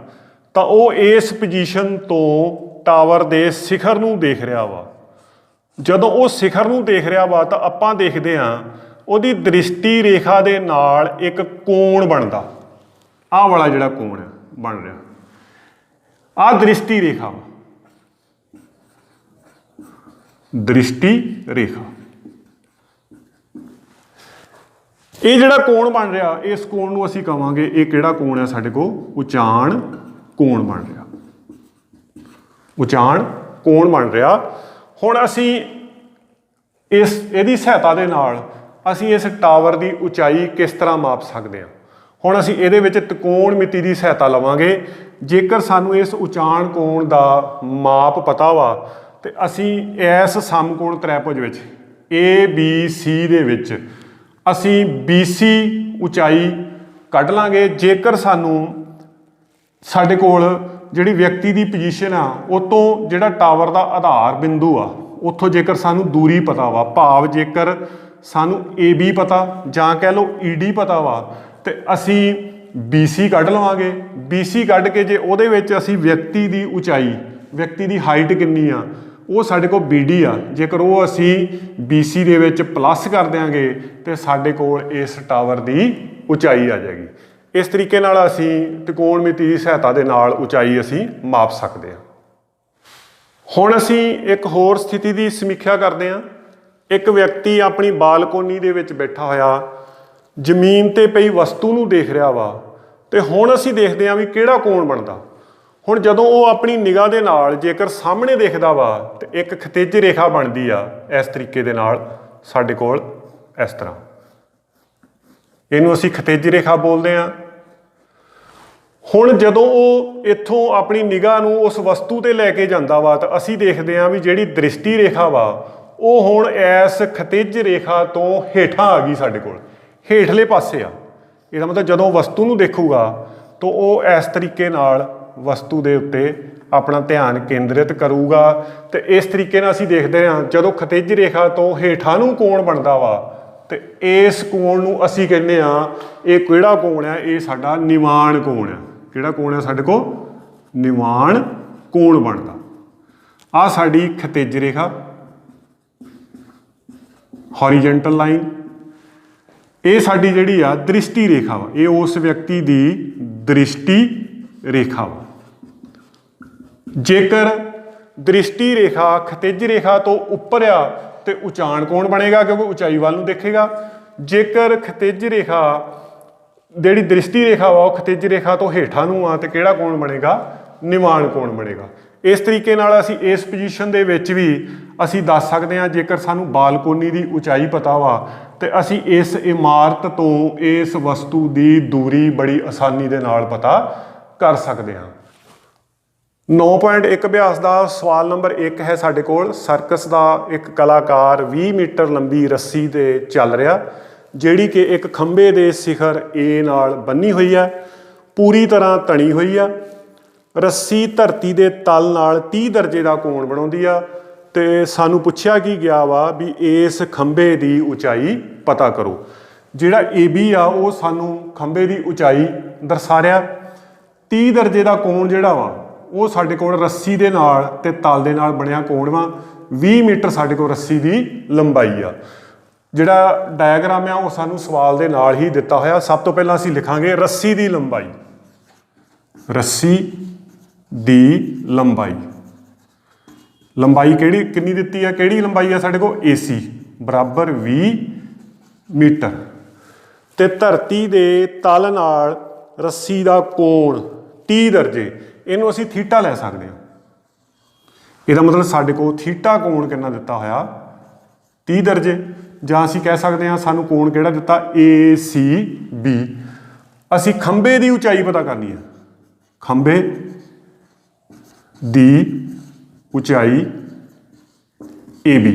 ਤਾਂ ਉਹ ਇਸ ਪੋਜੀਸ਼ਨ ਤੋਂ ਟਾਵਰ ਦੇ ਸਿਖਰ ਨੂੰ ਦੇਖ ਰਿਹਾ ਵਾ। ਜਦੋਂ ਉਹ ਸਿਖਰ ਨੂੰ ਦੇਖ ਰਿਹਾ ਵਾ ਤਾਂ ਆਪਾਂ ਦੇਖਦੇ ਹਾਂ ਉਹਦੀ ਦ੍ਰਿਸ਼ਟੀ ਰੇਖਾ ਦੇ ਨਾਲ ਇੱਕ ਕੋਣ ਬਣਦਾ। ਆਹ ਵਾਲਾ ਜਿਹੜਾ ਕੋਣ ਹੈ ਬਣ ਰਿਹਾ ਆਹ ਦ੍ਰਿਸ਼ਟੀ ਰੇਖਾ ਵਾ। ਦ੍ਰਿਸ਼ਟੀ ਰੇਖਾ ਇਹ ਜਿਹੜਾ ਕੋਣ ਬਣ ਰਿਹਾ ਇਸ ਕੋਣ ਨੂੰ ਅਸੀਂ ਕਹਾਂਗੇ ਇਹ ਕਿਹੜਾ ਕੋਣ ਹੈ ਸਾਡੇ ਕੋਲ ਉਚਾਣ ਕੋਣ ਬਣ ਰਿਹਾ। ਉਚਾਣ ਕੋਣ ਬਣ ਰਿਹਾ। ਹੁਣ ਅਸੀਂ ਇਹਦੀ ਸਹਾਇਤਾ ਦੇ ਨਾਲ ਅਸੀਂ ਇਸ ਟਾਵਰ ਦੀ ਉਚਾਈ ਕਿਸ ਤਰ੍ਹਾਂ ਮਾਪ ਸਕਦੇ ਹਾਂ। ਹੁਣ ਅਸੀਂ ਇਹਦੇ ਵਿੱਚ ਤਿਕੋਣ ਮਿਤੀ ਦੀ ਸਹਾਇਤਾ ਲਵਾਂਗੇ। ਜੇਕਰ ਸਾਨੂੰ ਇਸ ਉਚਾਣ ਕੋਣ ਦਾ ਮਾਪ ਪਤਾ ਵਾ ਤੇ ਅਸੀਂ ਇਸ ਸਮਕੋਣ ਤ੍ਰਿਭੁਜ ਵਿੱਚ ABC ਦੇ ਵਿੱਚ ਅਸੀਂ BC ਉਚਾਈ ਕੱਢ ਲਾਂਗੇ। ਜੇਕਰ ਸਾਨੂੰ ਸਾਡੇ ਕੋਲ ਜਿਹੜੀ ਵਿਅਕਤੀ ਦੀ ਪੋਜੀਸ਼ਨ ਆ ਉਹ ਤੋਂ ਜਿਹੜਾ ਟਾਵਰ ਦਾ ਆਧਾਰ ਬਿੰਦੂ ਆ ਉੱਥੋਂ ਜੇਕਰ ਸਾਨੂੰ ਦੂਰੀ ਪਤਾ ਵਾ, ਭਾਵ ਜੇਕਰ ਸਾਨੂੰ AB ਪਤਾ ਜਾਂ ਕਹਿ ਲਓ ED ਪਤਾ ਵਾ, ਤੇ ਅਸੀਂ BC ਕੱਢ ਲਵਾਂਗੇ। BC ਕੱਢ ਕੇ ਜੇ ਉਹਦੇ ਵਿੱਚ ਅਸੀਂ ਵਿਅਕਤੀ ਦੀ ਉਚਾਈ, ਵਿਅਕਤੀ ਦੀ ਹਾਈਟ ਕਿੰਨੀ ਆ, ਉਹ ਸਾਡੇ ਕੋਲ BD ਆ, ਜੇਕਰ ਉਹ ਅਸੀਂ BC ਦੇ ਵਿੱਚ ਪਲੱਸ ਕਰ ਦਿਆਂਗੇ ਤੇ ਸਾਡੇ ਕੋਲ ਇਸ ਟਾਵਰ ਦੀ ਉਚਾਈ ਆ ਜਾਏਗੀ। ਇਸ ਤਰੀਕੇ ਨਾਲ ਅਸੀਂ ਤਿਕੋਣਮਿਤੀ ਦੀ ਸਹਾਇਤਾ ਦੇ ਨਾਲ ਉਚਾਈ ਅਸੀਂ ਮਾਪ ਸਕਦੇ ਹਾਂ। ਹੁਣ ਅਸੀਂ ਇੱਕ ਹੋਰ ਸਥਿਤੀ ਦੀ ਸਮੀਖਿਆ ਕਰਦੇ ਹਾਂ। ਇੱਕ ਵਿਅਕਤੀ ਆਪਣੀ ਬਾਲਕੋਨੀ ਦੇ ਵਿੱਚ ਬੈਠਾ ਹੋਇਆ ਜ਼ਮੀਨ ਤੇ ਪਈ ਵਸਤੂ ਨੂੰ ਦੇਖ ਰਿਹਾ ਵਾ, ਤੇ ਹੁਣ ਅਸੀਂ ਦੇਖਦੇ ਹਾਂ ਵੀ ਕਿਹੜਾ ਕੋਣ ਬਣਦਾ। ਹੁਣ ਜਦੋਂ ਉਹ ਆਪਣੀ ਨਿਗਾਹ ਦੇ ਨਾਲ ਜੇਕਰ ਸਾਹਮਣੇ ਦੇਖਦਾ ਵਾ ਤੇ ਇੱਕ ਖਿਤਿਜ ਰੇਖਾ ਬਣਦੀ ਆ ਇਸ ਤਰੀਕੇ ਦੇ ਨਾਲ ਸਾਡੇ ਕੋਲ, ਇਸ ਤਰ੍ਹਾਂ। ਇਹਨੂੰ ਅਸੀਂ ਖਿਤਿਜ ਰੇਖਾ ਬੋਲਦੇ ਹਾਂ। ਹੁਣ ਜਦੋਂ ਉਹ ਇੱਥੋਂ ਆਪਣੀ ਨਿਗਾਹ ਨੂੰ ਉਸ ਵਸਤੂ ਤੇ ਲੈ ਕੇ ਜਾਂਦਾ ਵਾ ਤਾਂ ਅਸੀਂ ਦੇਖਦੇ ਹਾਂ ਵੀ ਜਿਹੜੀ ਦ੍ਰਿਸ਼ਟੀ ਰੇਖਾ ਵਾ ਉਹ ਹੁਣ ਇਸ ਖਿਤਿਜ ਰੇਖਾ ਤੋਂ ਹੇਠਾਂ ਆ ਗਈ, ਸਾਡੇ ਕੋਲ ਹੇਠਲੇ ਪਾਸੇ ਆ। ਇਹਦਾ ਮਤਲਬ ਜਦੋਂ ਵਸਤੂ ਨੂੰ ਦੇਖੂਗਾ ਤਾਂ ਉਹ ਇਸ ਤਰੀਕੇ ਨਾਲ ਵਸਤੂ ਦੇ ਉੱਤੇ ਆਪਣਾ ਧਿਆਨ ਕੇਂਦਰਿਤ ਕਰੂਗਾ। ਤੇ ਇਸ ਤਰੀਕੇ ਨਾਲ ਅਸੀਂ ਦੇਖਦੇ ਹਾਂ ਜਦੋਂ ਖਿਤਿਜ ਰੇਖਾ ਤੋਂ ਹੇਠਾਂ ਨੂੰ ਕੋਣ ਬਣਦਾ ਵਾ ਤੇ ਇਸ ਕੋਣ ਨੂੰ ਅਸੀਂ ਕਹਿੰਦੇ ਹਾਂ ਇਹ ਕਿਹੜਾ ਕੋਣ ਆ, ਇਹ ਸਾਡਾ ਨਿਵਾਣ ਕੋਣ ਆ। ਕਿਹੜਾ ਕੋਣ ਆ ਸਾਡੇ ਕੋਲ? ਨਿਵਾਣ ਕੋਣ ਬਣਦਾ। ਆ ਸਾਡੀ ਖਿਤਿਜ ਰੇਖਾ, ਹੌਰੀਜ਼ੌਂਟਲ ਲਾਈਨ। ਇਹ ਸਾਡੀ ਜਿਹੜੀ ਆ ਦ੍ਰਿਸ਼ਟੀ ਰੇਖਾ ਵਾ, ਇਹ ਉਸ ਵਿਅਕਤੀ ਦੀ ਦ੍ਰਿਸ਼ਟੀ ਰੇਖਾ ਵਾ। ਜੇਕਰ ਦ੍ਰਿਸ਼ਟੀ ਰੇਖਾ ਖਿਤਿਜ ਰੇਖਾ ਤੋਂ ਉੱਪਰ ਆ ਤੇ ਉਚਾਣ ਕੋਣ ਬਣੇਗਾ, ਕਿਉਂਕਿ ਉਚਾਈ ਵੱਲ ਨੂੰ ਦੇਖੇਗਾ। ਜੇਕਰ ਖਿਤਿਜ ਰੇਖਾ ਜਿਹੜੀ ਦ੍ਰਿਸ਼ਟੀ ਰੇਖਾ ਵਾ ਉਹ ਖਿਤਿਜ ਰੇਖਾ ਤੋਂ ਹੇਠਾਂ ਨੂੰ ਆ ਤੇ ਕਿਹੜਾ ਕੋਣ ਬਣੇਗਾ? ਨਿਵਾਣ ਕੋਣ ਬਣੇਗਾ। ਇਸ ਤਰੀਕੇ ਨਾਲ ਅਸੀਂ ਇਸ ਪੋਜੀਸ਼ਨ ਦੇ ਵਿੱਚ ਵੀ ਅਸੀਂ ਦੱਸ ਸਕਦੇ ਹਾਂ। ਜੇਕਰ ਸਾਨੂੰ ਬਾਲਕੋਨੀ ਦੀ ਉਚਾਈ ਪਤਾ ਵਾ ਤੇ ਅਸੀਂ ਇਸ ਇਮਾਰਤ ਤੋਂ ਇਸ ਵਸਤੂ ਦੀ ਦੂਰੀ ਬੜੀ ਆਸਾਨੀ ਦੇ ਨਾਲ ਪਤਾ ਕਰ ਸਕਦੇ ਹਾਂ। 9.1 ਅਭਿਆਸ ਦਾ ਸਵਾਲ ਨੰਬਰ 1 ਹੈ ਸਾਡੇ ਕੋਲ। ਸਰਕਸ ਦਾ ਇੱਕ ਕਲਾਕਾਰ 20 ਮੀਟਰ ਲੰਬੀ ਰੱਸੀ ਤੇ ਚੱਲ ਰਿਹਾ, ਜਿਹੜੀ ਕਿ ਇੱਕ ਖੰਭੇ ਦੇ ਸਿਖਰ A ਨਾਲ ਬੰਨੀ ਹੋਈ ਹੈ, ਪੂਰੀ ਤਰ੍ਹਾਂ ਤਣੀ ਹੋਈ ਆ। ਰੱਸੀ ਧਰਤੀ ਦੇ ਤਲ ਨਾਲ 30 ਦਰਜੇ ਦਾ ਕੋਣ ਬਣਾਉਂਦੀ ਆ ਤੇ ਸਾਨੂੰ ਪੁੱਛਿਆ ਕੀ ਗਿਆ ਵਾ ਵੀ ਇਸ ਖੰਭੇ ਦੀ ਉਚਾਈ ਪਤਾ ਕਰੋ। ਜਿਹੜਾ AB ਆ ਉਹ ਸਾਨੂੰ ਖੰਭੇ ਦੀ ਉਚਾਈ ਦਰਸਾ ਰਿਹਾ। 30 ਦਰਜੇ ਦਾ ਕੋਣ ਜਿਹੜਾ ਵਾ ਉਹ ਸਾਡੇ ਕੋਲ ਰੱਸੀ ਦੇ ਨਾਲ ਤੇ ਤਲ ਦੇ ਨਾਲ ਬਣਿਆ ਕੋਣ ਵਾ। 20 ਮੀਟਰ ਸਾਡੇ ਕੋਲ ਰੱਸੀ ਦੀ ਲੰਬਾਈ ਆ। ਜਿਹੜਾ ਡਾਇਗਰਾਮ ਆ ਉਹ ਸਾਨੂੰ ਸਵਾਲ ਦੇ ਨਾਲ ਹੀ ਦਿੱਤਾ ਹੋਇਆ। ਸਭ ਤੋਂ ਪਹਿਲਾਂ ਅਸੀਂ ਲਿਖਾਂਗੇ ਰੱਸੀ ਦੀ ਲੰਬਾਈ। ਰੱਸੀ ਦੀ ਲੰਬਾਈ, ਲੰਬਾਈ ਕਿੰਨੀ ਦਿੱਤੀ ਆ? ਕਿਹੜੀ ਲੰਬਾਈ ਆ ਸਾਡੇ ਕੋਲ? AC ਬਰਾਬਰ 20 ਮੀਟਰ। ਤੇ ਧਰਤੀ ਦੇ ਤਲ ਨਾਲ ਰੱਸੀ ਦਾ ਕੋਣ 30 ਦਰਜੇ, ਇਹਨੂੰ ਅਸੀਂ ਥੀਟਾ ਲੈ ਸਕਦੇ ਹਾਂ। ਇਹਦਾ ਮਤਲਬ ਸਾਡੇ ਕੋਲ ਥੀਟਾ ਕੋਣ ਕਿੰਨਾ ਦਿੱਤਾ ਹੋਇਆ? 30 ਦਰਜੇ। ਜਾਂ ਅਸੀਂ ਕਹਿ ਸਕਦੇ ਹਾਂ ਸਾਨੂੰ ਕੋਣ ਕਿਹੜਾ ਦਿੱਤਾ? ACB। ਅਸੀਂ ਖੰਭੇ ਦੀ ਉਚਾਈ ਪਤਾ ਕਰਨੀ ਹੈ। ਖੰਭੇ ਦੀ ਉਚਾਈ AB,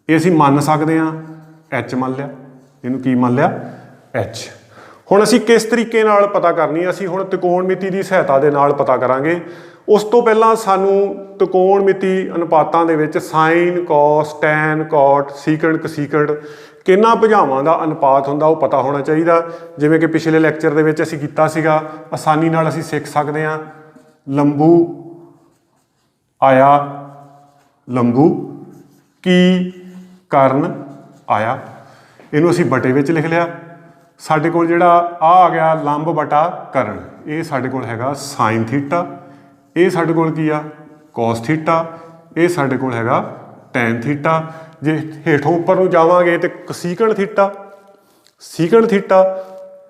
ਇਹ ਅਸੀਂ ਮੰਨ ਸਕਦੇ ਹਾਂ H ਮੰਨ ਲਿਆ। ਇਹਨੂੰ ਕੀ ਮੰਨ ਲਿਆ? H। ਹੁਣ ਅਸੀਂ ਕਿਸ ਤਰੀਕੇ ਨਾਲ ਪਤਾ ਕਰਨੀ ਹੈ? ਅਸੀਂ ਹੁਣ ਤਿਕੋਣਮਿਤੀ ਦੀ ਸਹਾਇਤਾ ਦੇ ਨਾਲ ਪਤਾ ਕਰਾਂਗੇ। ਉਸ ਤੋਂ ਪਹਿਲਾਂ ਸਾਨੂੰ ਤਿਕੋਣਮਿਤੀ ਅਨੁਪਾਤਾਂ ਦੇ ਵਿੱਚ ਸਾਈਨ, ਕੋਸ, ਟੈਨ, ਕੋਟ, ਸੀਕੈਂਟ, ਕਸੀਕੈਂਟ ਕਿੰਨਾ ਭੁਜਾਵਾਂ ਦਾ ਅਨੁਪਾਤ ਹੁੰਦਾ ਉਹ ਪਤਾ ਹੋਣਾ ਚਾਹੀਦਾ। ਜਿਵੇਂ ਕਿ ਪਿਛਲੇ ਲੈਕਚਰ ਦੇ ਵਿੱਚ ਅਸੀਂ ਕੀਤਾ ਸੀਗਾ, ਆਸਾਨੀ ਨਾਲ ਅਸੀਂ ਸਿੱਖ ਸਕਦੇ ਹਾਂ। ਲੰਬੂ ਆਇਆ, ਲੰਬੂ ਕੀ ਕਰਨ ਆਇਆ, ਇਹਨੂੰ ਅਸੀਂ ਬਟੇ ਵਿੱਚ ਲਿਖ ਲਿਆ। ਸਾਡੇ ਕੋਲ ਜਿਹੜਾ ਆ ਗਿਆ ਲੰਬ ਬਟਾ ਕਰਨ, ਇਹ ਸਾਡੇ ਕੋਲ ਹੈਗਾ ਸਾਈਨ ਥੀਟਾ। ਇਹ ਸਾਡੇ ਕੋਲ ਕੀ ਆ? ਕੋਸ ਥੀਟਾ। ਇਹ ਸਾਡੇ ਕੋਲ ਹੈਗਾ ਟੈਨ ਥੀਟਾ। ਜੇ ਹੇਠੋਂ ਉੱਪਰ ਨੂੰ ਜਾਵਾਂਗੇ ਤੇ ਸੀਕੈਂਟ ਥੀਟਾ, ਸੀਕੈਂਟ ਥੀਟਾ,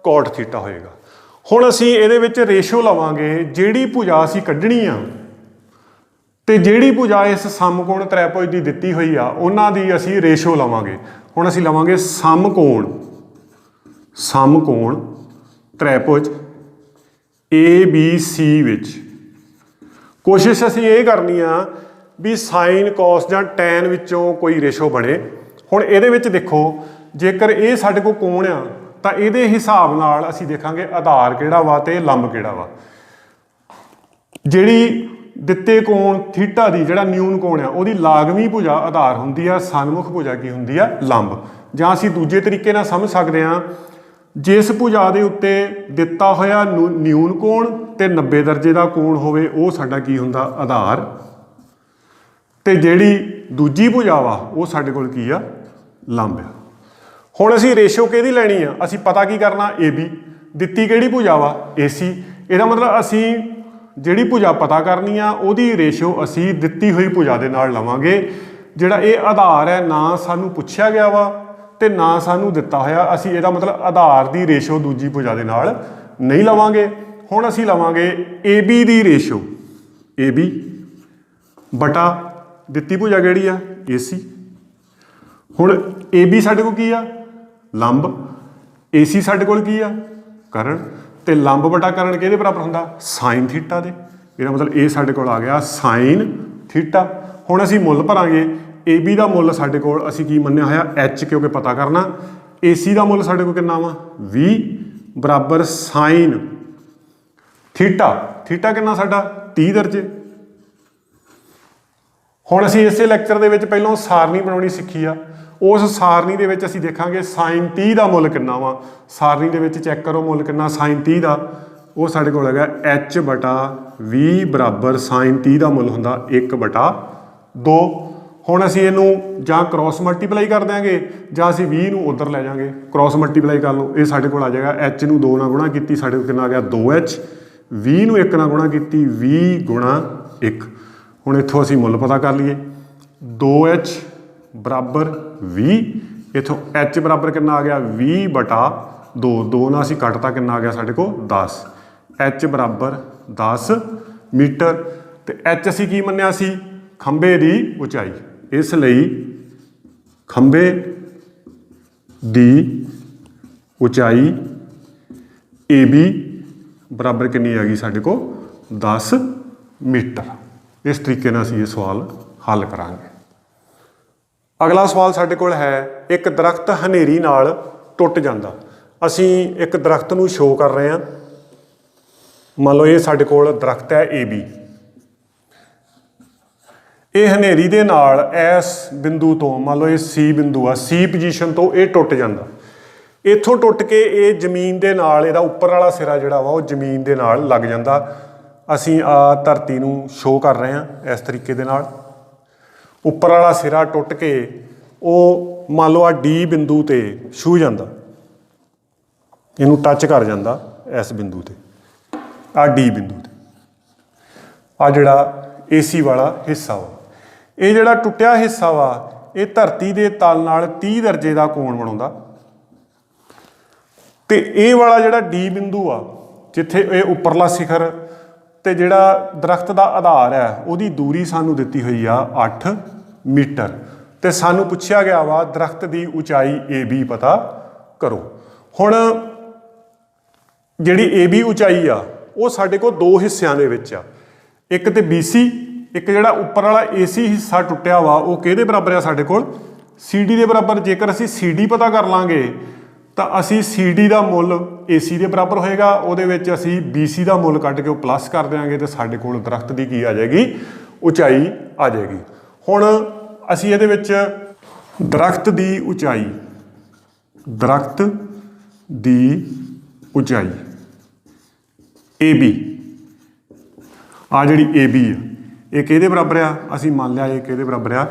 ਕੋਟ ਥੀਟਾ ਹੋਏਗਾ। ਹੁਣ ਅਸੀਂ ਇਹਦੇ ਵਿੱਚ ਰੇਸ਼ੋ ਲਵਾਂਗੇ। ਜਿਹੜੀ ਭੁਜਾ ਅਸੀਂ ਕੱਢਣੀ ਆ ਤੇ ਜਿਹੜੀ ਭੁਜਾ ਇਸ ਸਮਕੋਣ ਤ੍ਰੈਭੁਜ ਦੀ ਦਿੱਤੀ ਹੋਈ ਆ ਉਹਨਾਂ ਦੀ ਅਸੀਂ ਰੇਸ਼ੋ ਲਵਾਂਗੇ। ਹੁਣ ਅਸੀਂ ਲਵਾਂਗੇ ਸਮਕੋਣ, ਸਮਕੋਣ ਤ੍ਰੈਭੁਜ ABC ਵਿੱਚ। ਕੋਸ਼ਿਸ਼ ਅਸੀਂ ਇਹ ਕਰਨੀ ਆ ਵੀ ਸਾਈਨ, ਕੋਸ ਜਾਂ ਟੈਨ ਵਿੱਚੋਂ ਕੋਈ ਰੇਸ਼ੋ ਬਣੇ। ਹੁਣ ਇਹਦੇ ਵਿੱਚ ਦੇਖੋ, ਜੇਕਰ ਇਹ ਸਾਡੇ ਕੋਲ ਕੋਣ ਆ ਤਾਂ ਇਹਦੇ ਹਿਸਾਬ ਨਾਲ ਅਸੀਂ ਦੇਖਾਂਗੇ ਆਧਾਰ ਕਿਹੜਾ ਵਾ ਤੇ ਲੰਬ ਕਿਹੜਾ ਵਾ। ਜਿਹੜੀ ਦਿੱਤੇ ਕੋਣ ਥੀਟਾ ਦੀ ਜਿਹੜਾ ਨਿਊਨ ਕੋਣ ਆ ਉਹਦੀ ਲਾਗਵੀਂ ਭੁਜਾ ਆਧਾਰ ਹੁੰਦੀ ਆ, ਸਨਮੁਖ ਭੁਜਾ ਕੀ ਹੁੰਦੀ ਆ, ਲੰਬ। ਜਾਂ ਅਸੀਂ ਦੂਜੇ ਤਰੀਕੇ ਨਾਲ ਸਮਝ ਸਕਦੇ ਹਾਂ, ਜਿਸ ਭੁਜਾ ਦੇ ਉੱਤੇ ਦਿੱਤਾ ਹੋਇਆ ਨਿਊਨ ਕੋਣ ਤੇ 90 ਦਰਜੇ ਦਾ ਕੋਣ ਹੋਵੇ ਉਹ ਸਾਡਾ ਕੀ ਹੁੰਦਾ, ਆਧਾਰ। ਤੇ ਜਿਹੜੀ ਦੂਜੀ ਭੁਜਾ ਵਾ ਉਹ ਸਾਡੇ ਕੋਲ ਕੀ ਆ, ਲੰਬ ਆ। ਹੁਣ ਅਸੀਂ ਰੇਸ਼ੋ ਕਿਹਦੀ ਲੈਣੀ ਆ, ਅਸੀਂ ਪਤਾ ਕੀ ਕਰਨਾ, AB ਦਿੱਤੀ ਕਿਹੜੀ ਭੁਜਾ ਵਾ, AC। ਇਹਦਾ ਮਤਲਬ ਅਸੀਂ ਜਿਹੜੀ ਭੁਜਾ ਪਤਾ ਕਰਨੀ ਆ ਉਹਦੀ ਰੇਸ਼ੋ ਅਸੀਂ ਦਿੱਤੀ ਹੋਈ ਭੁਜਾ ਦੇ ਨਾਲ ਲਵਾਂਗੇ। ਜਿਹੜਾ ਇਹ ਆਧਾਰ ਹੈ ਨਾ ਸਾਨੂੰ ਪੁੱਛਿਆ ਗਿਆ ਵਾ ਤੇ ਨਾ ਸਾਨੂੰ ਦਿੱਤਾ ਹੋਇਆ, ਅਸੀਂ ਇਹਦਾ ਮਤਲਬ ਆਧਾਰ ਦੀ ਰੇਸ਼ੋ ਦੂਜੀ ਭੁਜਾ ਦੇ ਨਾਲ ਨਹੀਂ ਲਵਾਂਗੇ। ਹੁਣ ਅਸੀਂ ਲਵਾਂਗੇ AB ਦੀ ਰੇਸ਼ੋ, AB ਬਟਾ ਦਿੱਤੀ ਭੁਜਾ ਕਿਹੜੀ ਆ, AC। ਹੁਣ AB ਸਾਡੇ ਕੋਲ ਕੀ ਆ, ਲੰਬ। AC ਸਾਡੇ ਕੋਲ ਕੀ ਆ, ਕਰਨ। ਤੇ ਲੰਬ ਬਟਾ ਕਰਨ ਕਿਹਦੇ ਬਰਾਬਰ ਹੁੰਦਾ, ਸਾਈਨ ਥੀਟਾ ਦੇ। ਇਹਦਾ ਮਤਲਬ ਇਹ ਸਾਡੇ ਕੋਲ ਆ ਗਿਆ ਸਾਈਨ ਥੀਟਾ। ਹੁਣ ਅਸੀਂ ਮੁੱਲ ਭਰਾਂਗੇ। AB ਦਾ ਮੁੱਲ ਸਾਡੇ ਕੋਲ ਅਸੀਂ ਕੀ ਮੰਨਿਆ ਹੋਇਆ, H, ਕਿਉਂਕਿ ਪਤਾ ਕਰਨਾ। AC ਦਾ ਮੁੱਲ ਸਾਡੇ ਕੋਲ ਕਿੰਨਾ ਵਾ, 20 ਬਰਾਬਰ ਸਾਈਨ ਥੀਟਾ। ਥੀਟਾ ਕਿੰਨਾ ਸਾਡਾ, 30 ਦਰਜੇ। ਹੁਣ ਅਸੀਂ ਇਸੇ ਲੈਕਚਰ ਦੇ ਵਿੱਚ ਪਹਿਲਾਂ ਸਾਰਣੀ ਬਣਾਉਣੀ ਸਿੱਖੀ ਆ। ਉਸ ਸਾਰਣੀ ਦੇ ਵਿੱਚ ਅਸੀਂ ਦੇਖਾਂਗੇ ਸਾਈਨ 30 ਦਾ ਮੁੱਲ ਕਿੰਨਾ ਵਾ। ਸਾਰਣੀ ਦੇ ਵਿੱਚ ਚੈੱਕ ਕਰੋ ਮੁੱਲ ਕਿੰਨਾ ਸਾਈਨ 30 ਦਾ, ਉਹ ਸਾਡੇ ਕੋਲ ਹੈਗਾ H ਬਟਾ 20 ਬਰਾਬਰ ਸਾਈਨ 30 ਦਾ ਮੁੱਲ ਹੁੰਦਾ 1 ਬਟਾ 2। ਹੁਣ ਅਸੀਂ ਇਹਨੂੰ ਜਾਂ ਕ੍ਰੋਸ ਮਲਟੀਪਲਾਈ ਕਰ ਦਿਆਂਗੇ ਜਾਂ ਅਸੀਂ 20 ਨੂੰ ਉੱਧਰ ਲੈ ਜਾਵਾਂਗੇ। ਕ੍ਰੋਸ ਮਲਟੀਪਲਾਈ ਕਰ ਲਓ, ਇਹ ਸਾਡੇ ਕੋਲ ਆ ਜਾਏਗਾ H ਨੂੰ 2 ਨਾਲ ਗੁਣਾ ਕੀਤੀ ਸਾਡੇ ਕੋਲ ਕਿੰਨਾ ਆ ਗਿਆ, 2H। 20 ਨੂੰ 1 ਨਾਲ ਗੁਣਾ ਕੀਤੀ, 20 ਗੁਣਾ 1। ਹੁਣ ਇੱਥੋਂ ਅਸੀਂ ਮੁੱਲ ਪਤਾ ਕਰ ਲਈਏ, 2H ਬਰਾਬਰ 20, ਇੱਥੋਂ H ਬਰਾਬਰ ਕਿੰਨਾ ਆ ਗਿਆ, 20 ਬਟਾ 2। 2 ਨਾਲ ਅਸੀਂ ਕੱਟਤਾ, ਕਿੰਨਾ ਆ ਗਿਆ ਸਾਡੇ ਕੋਲ, 10। H ਬਰਾਬਰ 10 ਮੀਟਰ। ਤੇ H ਅਸੀਂ ਕੀ ਮੰਨਿਆ ਸੀ, ਖੰਭੇ ਦੀ ਉਚਾਈ। ਇਸ ਲਈ ਖੰਭੇ ਦੀ ਉਚਾਈ AB ਬਰਾਬਰ ਕਿੰਨੀ ਆ ਗਈ ਸਾਡੇ ਕੋਲ, 10 ਮੀਟਰ। ਇਸ ਤਰੀਕੇ ਨਾਲ ਅਸੀਂ ਇਹ ਸਵਾਲ ਹੱਲ ਕਰਾਂਗੇ। ਅਗਲਾ ਸਵਾਲ ਸਾਡੇ ਕੋਲ ਹੈ, ਇੱਕ ਦਰਖਤ ਹਨੇਰੀ ਨਾਲ ਟੁੱਟ ਜਾਂਦਾ। ਅਸੀਂ ਇੱਕ ਦਰਖਤ ਨੂੰ ਸ਼ੋ ਕਰ ਰਹੇ ਹਾਂ। ਮੰਨ ਲਓ ਇਹ ਸਾਡੇ ਕੋਲ ਦਰਖਤ ਹੈ AB। ਇਹ ਹਨੇਰੀ ਦੇ ਨਾਲ ਇਸ ਬਿੰਦੂ ਤੋਂ, ਮੰਨ ਲਓ ਇਹ C ਬਿੰਦੂ ਆ, C ਪੋਜੀਸ਼ਨ ਤੋਂ ਇਹ ਟੁੱਟ ਜਾਂਦਾ। ਇੱਥੋਂ ਟੁੱਟ ਕੇ ਇਹ ਜ਼ਮੀਨ ਦੇ ਨਾਲ, ਇਹਦਾ ਉੱਪਰ ਵਾਲਾ ਸਿਰਾ ਜਿਹੜਾ ਵਾ ਉਹ ਜ਼ਮੀਨ ਦੇ ਨਾਲ ਲੱਗ ਜਾਂਦਾ। ਅਸੀਂ ਆ ਧਰਤੀ ਨੂੰ ਸ਼ੋ ਕਰ ਰਹੇ ਹਾਂ ਇਸ ਤਰੀਕੇ ਦੇ ਨਾਲ। ਉੱਪਰ ਵਾਲਾ ਸਿਰਾ ਟੁੱਟ ਕੇ ਉਹ ਮੰਨ ਲਓ ਆ D ਬਿੰਦੂ ਤੇ ਛੂਹ ਜਾਂਦਾ, ਇਹਨੂੰ ਟੱਚ ਕਰ ਜਾਂਦਾ ਇਸ ਬਿੰਦੂ ਤੇ, ਆ D ਬਿੰਦੂ ਤੇ। ਆ ਜਿਹੜਾ AC ਵਾਲਾ ਹਿੱਸਾ ਵਾ, ਇਹ ਜਿਹੜਾ ਟੁੱਟਿਆ ਹਿੱਸਾ ਵਾ ਇਹ ਧਰਤੀ ਦੇ ਤਲ ਨਾਲ 30 ਦਰਜੇ ਦਾ ਕੋਣ ਬਣਾਉਂਦਾ। ਤੇ ਇਹ ਵਾਲਾ ਜਿਹੜਾ D ਬਿੰਦੂ ਆ, ਜਿੱਥੇ ਇਹ ਉੱਪਰਲਾ ਸਿਖਰ ਤੇ ਜਿਹੜਾ ਦਰਖਤ ਦਾ ਆਧਾਰ ਹੈ ਉਹਦੀ ਦੂਰੀ ਸਾਨੂੰ ਦਿੱਤੀ ਹੋਈ ਆ 8 ਮੀਟਰ। ਤੇ ਸਾਨੂੰ ਪੁੱਛਿਆ ਗਿਆ ਵਾ ਦਰਖਤ ਦੀ ਉਚਾਈ AB ਪਤਾ ਕਰੋ। ਹੁਣ ਜਿਹੜੀ AB ਉਚਾਈ ਆ ਉਹ ਸਾਡੇ ਕੋਲ ਦੋ ਹਿੱਸਿਆਂ ਦੇ ਵਿੱਚ ਆ, ਇੱਕ ਤੇ BC, ਇੱਕ ਜਿਹੜਾ ਉੱਪਰ ਵਾਲਾ AC ਹਿੱਸਾ ਟੁੱਟਿਆ ਵਾ ਉਹ ਕਿਹਦੇ ਬਰਾਬਰ ਆ ਸਾਡੇ ਕੋਲ, CD ਦੇ ਬਰਾਬਰ। ਜੇਕਰ ਅਸੀਂ CD ਪਤਾ ਕਰ ਲਾਂਗੇ ਤਾਂ ਅਸੀਂ CD ਦਾ ਮੁੱਲ AC ਦੇ ਬਰਾਬਰ ਹੋਏਗਾ, ਉਹਦੇ ਵਿੱਚ ਅਸੀਂ BC ਦਾ ਮੁੱਲ ਕੱਢ ਕੇ ਉਹ ਪਲੱਸ ਕਰ ਦਿਆਂਗੇ ਤੇ ਸਾਡੇ ਕੋਲ ਦਰਖਤ ਦੀ ਕੀ ਆ ਜਾਏਗੀ, ਉਚਾਈ ਆ ਜਾਏਗੀ। ਹੁਣ ਅਸੀਂ ਇਹਦੇ ਵਿੱਚ ਦਰਖਤ ਦੀ ਉਚਾਈ, ਦਰਖਤ ਦੀ ਉਚਾਈ AB, ਆ ਜਿਹੜੀ AB ਆ ਇਹ ਕਿਹਦੇ ਬਰਾਬਰ ਆ, ਅਸੀਂ ਮੰਨ ਲਿਆ ਇਹ ਕਿਹਦੇ ਬਰਾਬਰ ਆ,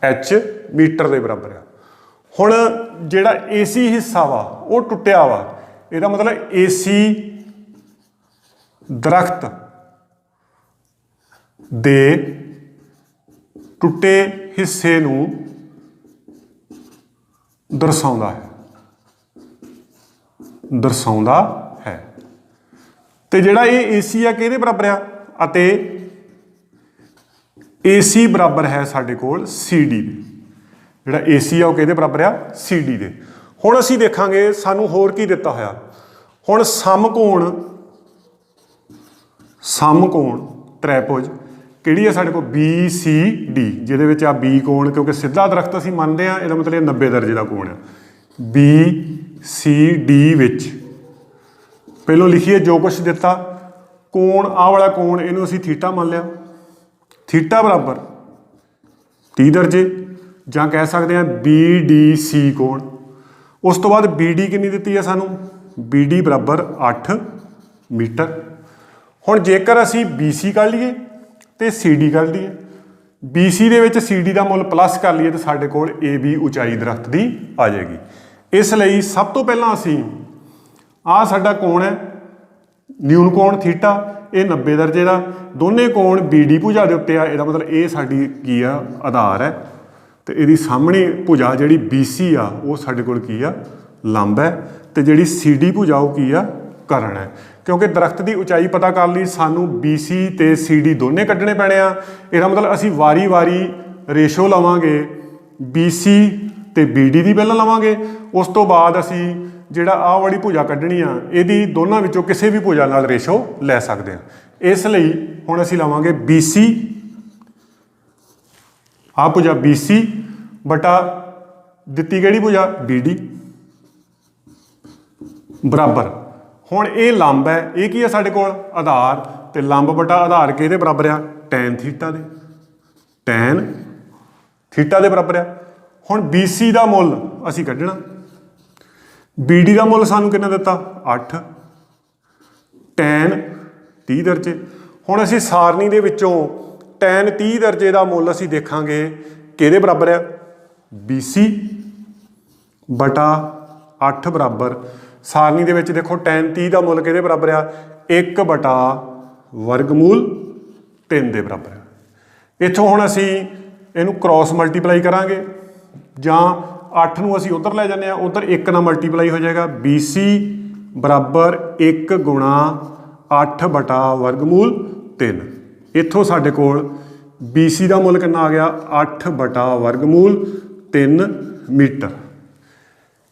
H ਮੀਟਰ ਦੇ ਬਰਾਬਰ ਆ। ਹੁਣ ਜਿਹੜਾ AC ਹਿੱਸਾ ਵਾ ਉਹ ਟੁੱਟਿਆ ਵਾ, ਇਹਦਾ ਮਤਲਬ AC ਦਰਖਤ ਦੇ ਟੁੱਟੇ ਹਿੱਸੇ ਨੂੰ ਦਰਸਾਉਂਦਾ ਹੈ, ਦਰਸਾਉਂਦਾ ਹੈ। ਤੇ ਜਿਹੜਾ ਇਹ AC ਆ ਕਿਹਦੇ ਬਰਾਬਰ ਆ, ਅਤੇ AC ਬਰਾਬਰ ਹੈ ਸਾਡੇ ਕੋਲ CD ਦੇ। ਜਿਹੜਾ AC ਆ ਉਹ ਕਿਹਦੇ ਬਰਾਬਰ ਆ, CD ਦੇ। ਹੁਣ ਅਸੀਂ ਦੇਖਾਂਗੇ ਸਾਨੂੰ ਹੋਰ ਕੀ ਦਿੱਤਾ ਹੋਇਆ। ਹੁਣ ਸਮਕੋਣ, ਸਮਕੋਣ ਟ੍ਰੈਪੋਜ ਕਿਹੜੀ ਹੈ ਸਾਡੇ ਕੋਲ, BCD, ਜਿਹਦੇ ਵਿੱਚ ਆ B ਕੋਣ, ਕਿਉਂਕਿ ਸਿੱਧਾ ਦਰਖਤ ਅਸੀਂ ਮੰਨਦੇ ਆ, ਇਹਦਾ ਮਤਲਬ ਇਹ 90 ਦਰਜੇ ਦਾ ਕੋਣ ਆ। BCD ਵਿੱਚ ਪਹਿਲੋਂ ਲਿਖੀਏ ਜੋ ਕੁਛ ਦਿੱਤਾ, ਕੋਣ ਆਹ ਵਾਲਾ ਕੋਣ ਇਹਨੂੰ ਅਸੀਂ ਥੀਟਾ ਮੰਨ ਲਿਆ, थीटा बराबर 30 दर्जे, ਜਾਂ कह सकते हैं BDC कोण। उस तो बाद BD कितनी दी है सानू, BD बराबर 8 मीटर। हुण जेकर असी BC कढ़ लीए तो CD कढ़ लीए, BC दे विच CD का मुल प्लस कर लीए तो साडे कोल AB उचाई दरख्त की आ जाएगी। इसलिए सब तो पहला असी आ साडा कोण है न्यून कोण थीटा, ये 90 दर्जे का, दोने कोण BD भुजा के उत्ते आ, इहदा मतलब ये साडी की आ आधार है, तो ये सामने भुजा जी BC आ वो साडे कोल की आ लंब है, तो जी CD भुजा वो की आ करण है। क्योंकि दरख्त की उचाई पता कर ली सानू BC ते CD दोने कड्ढने पैने आ, इहदा मतलब असी वारी वारी रेशो लवांगे BC ते BD की पहलां लवांगे, उस तो बाद असी जिहड़ा आ वाली भुजा कड्ढनी आ इहदी दोनों विचों किसी भी भुजा नाल रेशो लै सकते हैं। इसलिए हुण असी लवांगे BC, आ भुजा BC बटा दिती किहड़ी भुजा BD बराबर। हुण ये लंब है, ये की है साडे कोल आधार, तो लंब बटा आधार किहदे बराबर आ, टैन थीटा दे, टैन थीटा दे बराबर आ। हुण BC का मुल असी कड्ढना, BD का मुल सानू कितना दिता 8, टैन 30 दर्जे। हुण असी सारनी दे विचों टैन 30 दर्जे का मुल असी देखांगे किहदे बराबर आ, BC बटा 8 बराबर, सारनी दे विच देखो टैन 30 का मुल किहदे बराबर आ, 1 बटा वर्गमूल 3 के बराबर है। इत्थों हुण असी इहनूं क्रॉस मल्टीप्लाई करांगे, जां 8 नूं असी उधर लै जाने, उधर 1 नाल मल्टीप्लाई हो जाएगा, BC बराबर 1 गुणा 8 बटा वर्गमूल 3। इत्थों साडे कोल BC का मुल कितना आ गया 8 बटा वर्गमूल 3 मीटर,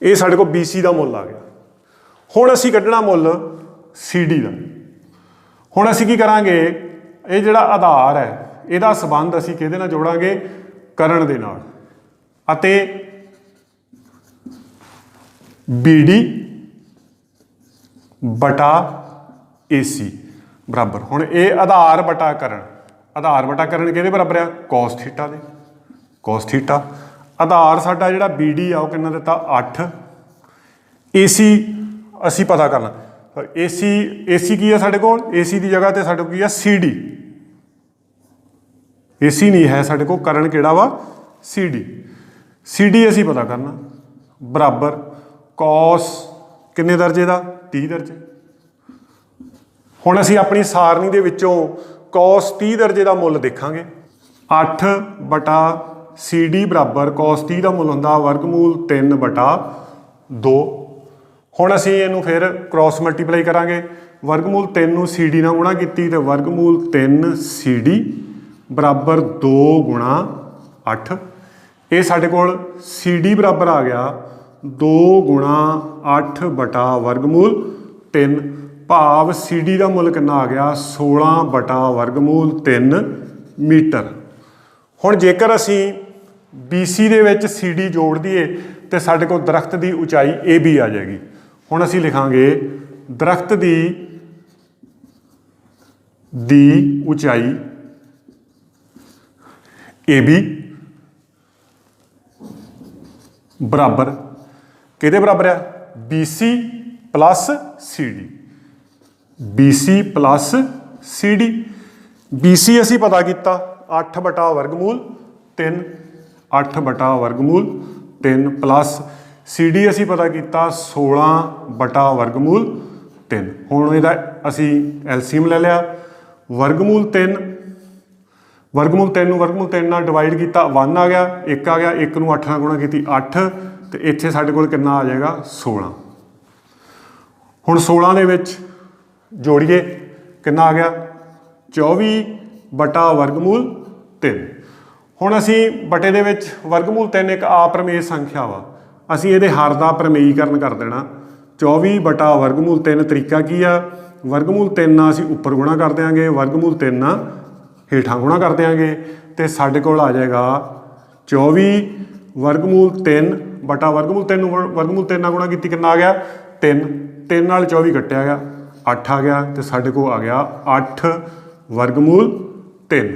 ये साडे कोल BC का मुल आ गया। हुण असी कड्ढना मुल CD का। हुण असी की करांगे, ये जिहड़ा आधार है इहदा संबंध असी किहदे नाल जोड़ांगे, करण दे नाल, अते BD बटा AC बराबर। हुण ये आधार बटा करण, आधार बटा करण किहदे बराबर आ, कॉस थीटा दे, कॉस थीटा। आधार साडा जिहड़ा BD आ वो कितना दिता 8, AC असी पता करना, AC की है साडे कोल, AC की जगह ते साडे कोल की है CD, AC नहीं है साडे कोल, करण किहड़ा वा CD असी पता करना बराबर कॉस किन्ने दर्जे का 30 दर्जे। हुण असी अपनी सारनी दे विचों कॉस 30 दर्जे का मुल देखांगे, 8 बटा CD बराबर कॉस 30 का मुल हुंदा वर्गमूल 3 बटा 2। हुण असी इहनूं फिर क्रॉस मल्टीप्लाई करांगे, वर्गमूल 3 नूं CD नाल गुणा कीती ते वर्गमूल 3 CD बराबर 2 गुणा 8। ये साडे कोल CD बराबर आ गया 2 गुणा 8 बटा वर्गमूल 3, भाव CD का मुल कितना आ गया 16 बटा वर्गमूल 3 मीटर। हुण जेकर असी BC दे विच CD जोड़ दिए तो साडे कोल दरख्त की उचाई AB आ जाएगी। हुण असी लिखांगे दरख्त दी उचाई AB बराबर किहदे बराबर है, BC plus CD, BC plus CD। BC असी पता किया 8 बटा वर्गमूल 3, 8 बटा वर्गमूल 3 प्लस CD असी पता किया 16 बटा वर्गमूल 3। हुण इहदा असी एलसीएम ले लिया, वर्गमूल 3 नूं वर्गमूल 3 नाल डिवाइड किया 1 आ गया, 1 आ गया, 1 नूं 8 नाल गुणा की 8, तो इत्थे साडे कोल कितना आ जाएगा 16। हुण 16 दे विच जोड़िए कितना आ गया 24 बटा वर्गमूल 3। हुण असी बटे दे विच वर्गमूल 3 एक अप्रमेय संख्या वा, असी इहदे हर दा प्रमेयीकरण कर देना। 24 बटा वर्गमूल 3 तरीका की आ, वर्गमूल 3 नाल असी उपर गुणा कर देंगे, वर्गमूल 3 नाल हेठां गुणा कर देंगे, तो साडे कोल आ जाएगा 24 वर्गमूल 3 बटा वर्गमूल 3 वर्गमूल 3 नाल गुणा की कितना आ गया 3, 3 नाल 24 कट्टिया गया 8 आ गया, तो साडे कोल आ गया 8 वर्गमूल 3।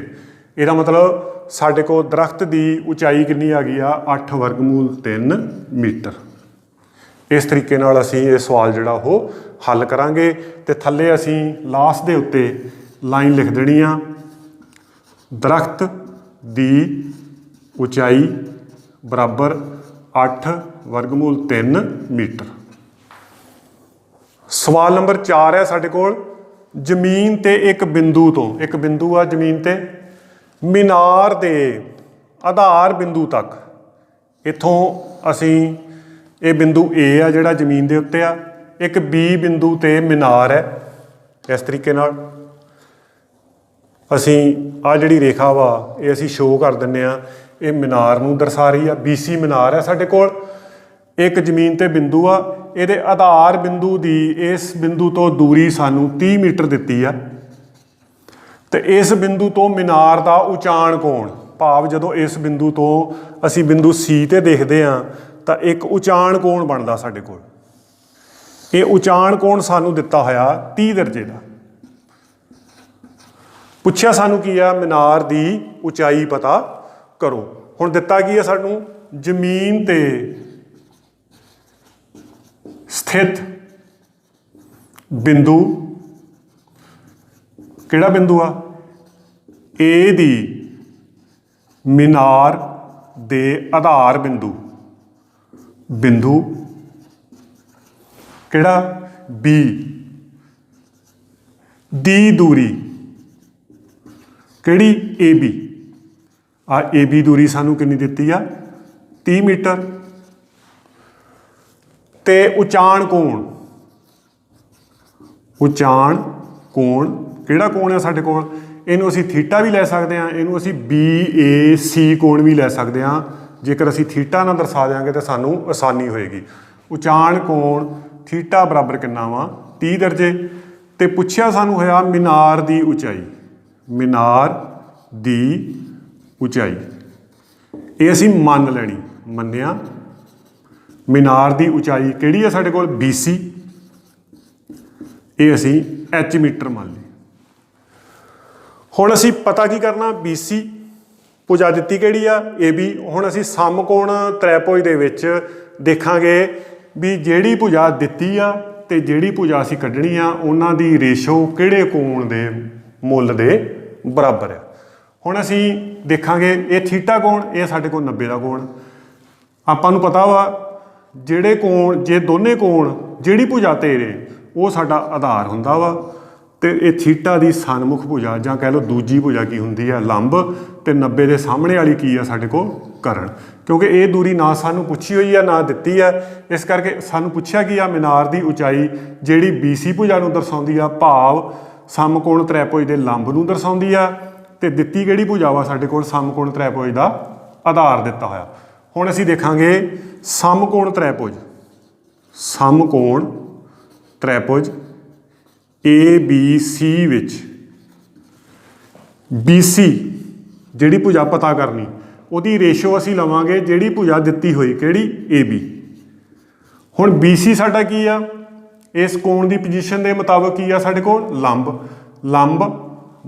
ਇਹਦਾ ਮਤਲਬ ਸਾਡੇ ਕੋਲ ਦਰਖਤ ਦੀ ਉਚਾਈ ਕਿੰਨੀ ਆ ਗਈ ਆ 8 ਵਰਗਮੂਲ 3 ਮੀਟਰ। ਇਸ ਤਰੀਕੇ ਨਾਲ ਅਸੀਂ ਇਹ ਸਵਾਲ ਜਿਹੜਾ ਉਹ ਹੱਲ ਕਰਾਂਗੇ ਤੇ ਥੱਲੇ ਅਸੀਂ ਲਾਸਟ ਦੇ ਉੱਤੇ ਲਾਈਨ ਲਿਖ ਦੇਣੀ ਆ, ਦਰਖਤ ਦੀ ਉਚਾਈ ਬਰਾਬਰ 8 ਵਰਗਮੂਲ 3 ਮੀਟਰ। ਸਵਾਲ ਨੰਬਰ 4 ਹੈ ਸਾਡੇ ਕੋਲ, ਜ਼ਮੀਨ ਤੇ ਇੱਕ ਬਿੰਦੂ ਤੋਂ, ਇੱਕ ਬਿੰਦੂ ਆ ਜ਼ਮੀਨ ਤੇ, ਮੀਨਾਰ ਦੇ ਆਧਾਰ ਬਿੰਦੂ ਤੱਕ, ਇੱਥੋਂ ਅਸੀਂ ਇਹ ਬਿੰਦੂ A ਆ ਜਿਹੜਾ ਜ਼ਮੀਨ ਦੇ ਉੱਤੇ ਆ, ਇੱਕ B ਬਿੰਦੂ ਤੇ ਮੀਨਾਰ ਹੈ। ਇਸ ਤਰੀਕੇ ਨਾਲ ਅਸੀਂ ਆ ਜਿਹੜੀ ਰੇਖਾ ਵਾ ਇਹ ਅਸੀਂ ਸ਼ੋਅ ਕਰ ਦਿੰਦੇ ਆ, ਇਹ ਮੀਨਾਰ ਨੂੰ ਦਰਸਾ ਰਹੀ ਆ। BC ਮੀਨਾਰ ਹੈ ਸਾਡੇ ਕੋਲ, ਇੱਕ ਜ਼ਮੀਨ ਤੇ ਬਿੰਦੂ ਆ, ਇਹਦੇ ਆਧਾਰ ਬਿੰਦੂ ਦੀ ਇਸ ਬਿੰਦੂ ਤੋਂ ਦੂਰੀ ਸਾਨੂੰ 30 ਮੀਟਰ ਦਿੱਤੀ ਆ ਤੇ ਇਸ ਬਿੰਦੂ ਤੋਂ ਮੀਨਾਰ ਦਾ ਉਚਾਣ ਕੋਣ, ਭਾਵ ਜਦੋਂ ਇਸ ਬਿੰਦੂ ਤੋਂ ਅਸੀਂ ਬਿੰਦੂ C ਤੇ ਦੇਖਦੇ ਹਾਂ ਤਾਂ ਇੱਕ ਉਚਾਣ ਕੋਣ ਬਣਦਾ ਸਾਡੇ ਕੋਲ। ਇਹ ਉਚਾਣ ਕੋਣ ਸਾਨੂੰ ਦਿੱਤਾ ਹੋਇਆ 30 ਦਰਜੇ ਦਾ। ਪੁੱਛਿਆ ਸਾਨੂੰ ਕੀ ਆ, ਮੀਨਾਰ ਦੀ ਉਚਾਈ ਪਤਾ ਕਰੋ। ਹੁਣ ਦਿੱਤਾ ਕੀ ਆ ਸਾਨੂੰ, ਜ਼ਮੀਨ ਤੇ ਸਥਿਤ ਬਿੰਦੂ, ਕਿਹੜਾ ਬਿੰਦੂ ਆ, A ਦੀ ਮੀਨਾਰ ਦੇ ਆਧਾਰ ਬਿੰਦੂ, ਬਿੰਦੂ ਕਿਹੜਾ B ਦੀ ਦੂਰੀ ਕਿਹੜੀ AB, ਆ AB ਦੂਰੀ ਸਾਨੂੰ ਕਿੰਨੀ ਦਿੱਤੀ ਆ 30 ਮੀਟਰ। ਤੇ ਉਚਾਣ ਕੋਣ, ਉਚਾਣ ਕੋਣ ਕਿਹੜਾ ਕੋਣ ਹੈ ਸਾਡੇ ਕੋਲ, ਇਹਨੂੰ ਅਸੀਂ ਥੀਟਾ ਵੀ ਲੈ ਸਕਦੇ ਹਾਂ, ਇਹਨੂੰ ਅਸੀਂ BAC ਕੋਣ ਵੀ ਲੈ ਸਕਦੇ ਹਾਂ। ਜੇਕਰ ਅਸੀਂ ਥੀਟਾ ਨਾਲ ਦਰਸਾ ਦਿਆਂਗੇ ਤਾਂ ਸਾਨੂੰ ਆਸਾਨੀ ਹੋਏਗੀ। ਉਚਾਣ ਕੋਣ ਥੀਟਾ ਬਰਾਬਰ ਕਿੰਨਾ ਵਾ 30 ਦਰਜੇ। ਤੇ ਪੁੱਛਿਆ ਸਾਨੂੰ ਹੋਇਆ ਮੀਨਾਰ ਦੀ ਉਚਾਈ, ਮੀਨਾਰ ਦੀ ਉਚਾਈ ਇਹ ਅਸੀਂ ਮੰਨ ਲੈਣੀ, ਮੰਨਿਆ ਮੀਨਾਰ ਦੀ ਉਚਾਈ ਕਿਹੜੀ ਹੈ ਸਾਡੇ ਕੋਲ BC, ਇਹ ਅਸੀਂ H ਮੀਟਰ ਮੰਨ ਲਈ। ਹੁਣ ਅਸੀਂ ਪਤਾ ਕੀ ਕਰਨਾ, BC ਭੁਜਾ ਦਿੱਤੀ ਕਿਹੜੀ ਆ AB। ਹੁਣ ਅਸੀਂ ਸਮਕੋਣ ਤ੍ਰੈਭੁਜ ਦੇ ਵਿੱਚ ਦੇਖਾਂਗੇ ਵੀ ਜਿਹੜੀ ਭੁਜਾ ਦਿੱਤੀ ਆ ਤੇ ਜਿਹੜੀ ਭੁਜਾ ਅਸੀਂ ਕੱਢਣੀ ਆ ਉਹਨਾਂ ਦੀ ਰੇਸ਼ੋ ਕਿਹੜੇ ਕੋਣ ਦੇ ਮੁੱਲ ਦੇ ਬਰਾਬਰ ਆ। ਹੁਣ ਅਸੀਂ ਦੇਖਾਂਗੇ ਇਹ ਥੀਟਾ ਕੋਣ, ਇਹ ਸਾਡੇ ਕੋਲ 90 ਦਾ ਕੋਣ। ਆਪਾਂ ਨੂੰ ਪਤਾ ਵਾ ਜਿਹੜੇ ਕੋਣ, ਜੇ ਦੋਨੇ ਕੋਣ ਜਿਹੜੀ ਭੁਜਾ ਤੇ ਨੇ ਉਹ ਸਾਡਾ ਆਧਾਰ ਹੁੰਦਾ ਵਾ, ਤੇ ਇਹ ਥੀਟਾ ਦੀ ਸਨਮੁਖ ਭੁਜਾ ਜਾਂ ਕਹਿ ਲਓ ਦੂਜੀ ਭੁਜਾ ਕੀ ਹੁੰਦੀ ਆ ਲੰਬ, ਤੇ 90 ਦੇ ਸਾਹਮਣੇ ਵਾਲੀ ਕੀ ਆ ਸਾਡੇ ਕੋਲ ਕਰਨ। ਕਿਉਂਕਿ ਇਹ ਦੂਰੀ ਨਾ ਸਾਨੂੰ ਪੁੱਛੀ ਹੋਈ ਆ ਨਾ ਦਿੱਤੀ ਆ, ਇਸ ਕਰਕੇ ਸਾਨੂੰ ਪੁੱਛਿਆ ਕੀ ਆ ਮੀਨਾਰ ਦੀ ਉਚਾਈ ਜਿਹੜੀ BC ਭੁਜਾ ਨੂੰ ਦਰਸਾਉਂਦੀ ਆ, ਭਾਵ ਸਮਕੋਣ ਤ੍ਰੈਭੁਜ ਦੇ ਲੰਬ ਨੂੰ ਦਰਸਾਉਂਦੀ ਆ, ਤੇ ਦਿੱਤੀ ਕਿਹੜੀ ਭੁਜਾ ਵਾ ਸਾਡੇ ਕੋਲ ਸਮਕੋਣ ਤ੍ਰੈਭੁਜ ਦਾ ਆਧਾਰ ਦਿੱਤਾ ਹੋਇਆ। ਹੁਣ ਅਸੀਂ ਦੇਖਾਂਗੇ ਸਮਕੋਣ ਤ੍ਰੈਭੁਜ, ਸਮਕੋਣ ਤ੍ਰੈਭੁਜ ABC ਵਿੱਚ BC ਜਿਹੜੀ ਭੁਜਾ ਪਤਾ ਕਰਨੀ ਉਹਦੀ ਰੇਸ਼ੋ ਅਸੀਂ ਲਵਾਂਗੇ ਜਿਹੜੀ ਭੁਜਾ ਦਿੱਤੀ ਹੋਈ ਕਿਹੜੀ AB। ਹੁਣ BC ਸਾਡਾ ਕੀ ਆ, ਇਸ ਕੋਣ ਦੀ ਪੋਜੀਸ਼ਨ ਦੇ ਮੁਤਾਬਕ ਕੀ ਆ ਸਾਡੇ ਕੋਲ ਲੰਬ, ਲੰਬ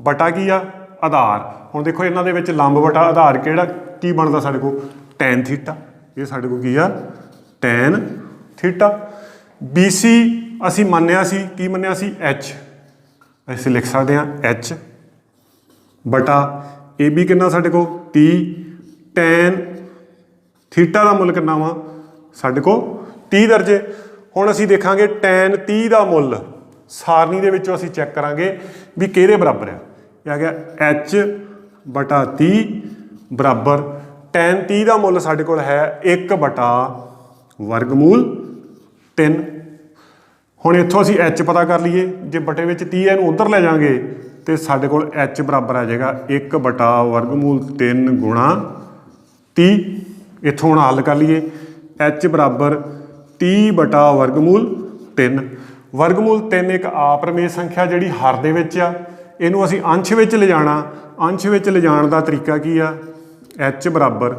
ਬਟਾ ਕੀ ਆ ਆਧਾਰ। ਹੁਣ ਦੇਖੋ ਇਹਨਾਂ ਦੇ ਵਿੱਚ ਲੰਬ ਬਟਾ ਆਧਾਰ ਕਿਹੜਾ ਕੀ ਬਣਦਾ ਸਾਡੇ ਕੋਲ ਟੈਨ ਥੀਟਾ, ਇਹ ਸਾਡੇ ਕੋਲ ਕੀ ਆ ਟੈਨ ਥੀਟਾ। BC ਅਸੀਂ ਮੰਨਿਆ ਸੀ, ਕੀ ਮੰਨਿਆ ਸੀ H, ਅਸੀਂ ਲਿਖ ਸਕਦੇ ਹਾਂ H ਬਟਾ AB ਕਿੰਨਾ ਸਾਡੇ ਕੋਲ 30, ਟੈਨ ਥੀਟਾ ਦਾ ਮੁੱਲ ਕਿੰਨਾ ਵਾ ਸਾਡੇ ਕੋਲ 30 ਦਰਜੇ। ਹੁਣ ਅਸੀਂ ਦੇਖਾਂਗੇ ਟੈਨ 30 ਦਾ ਮੁੱਲ ਸਾਰਣੀ ਦੇ ਵਿੱਚੋਂ ਅਸੀਂ ਚੈੱਕ ਕਰਾਂਗੇ ਵੀ ਕਿਹਦੇ ਬਰਾਬਰ ਆ। ਇਹ ਆ ਗਿਆ H ਬਟਾ 30 ਬਰਾਬਰ ਟੈਨ 30 ਦਾ ਮੁੱਲ ਸਾਡੇ ਕੋਲ ਹੈ 1 ਬਟਾ ਵਰਗਮੂਲ 3। ਹੁਣ ਇੱਥੋਂ ਅਸੀਂ H ਪਤਾ ਕਰ ਲਈਏ, ਜੇ ਬਟੇ ਵਿੱਚ 30 ਇਹਨੂੰ ਉੱਧਰ ਲੈ ਜਾਵਾਂਗੇ ਤੇ ਸਾਡੇ ਕੋਲ H ਬਰਾਬਰ ਆ ਜਾਏਗਾ 1 ਬਟਾ ਵਰਗਮੂਲ 3 ਗੁਣਾ 30। ਇੱਥੋਂ ਹੁਣ ਹੱਲ ਕਰ ਲਈਏ, H ਬਰਾਬਰ 30 ਬਟਾ ਵਰਗਮੂਲ 3। ਵਰਗਮੂਲ 3 ਇੱਕ ਆਪਰਮੇਯ ਸੰਖਿਆ ਜਿਹੜੀ ਹਰ ਦੇ ਵਿੱਚ ਆ, ਇਹਨੂੰ ਅਸੀਂ ਅੰਸ਼ ਵਿੱਚ ਲਿਜਾਣਾ। ਅੰਸ਼ ਵਿੱਚ ਲਿਜਾਣ ਦਾ ਤਰੀਕਾ ਕੀ ਆ, H ਬਰਾਬਰ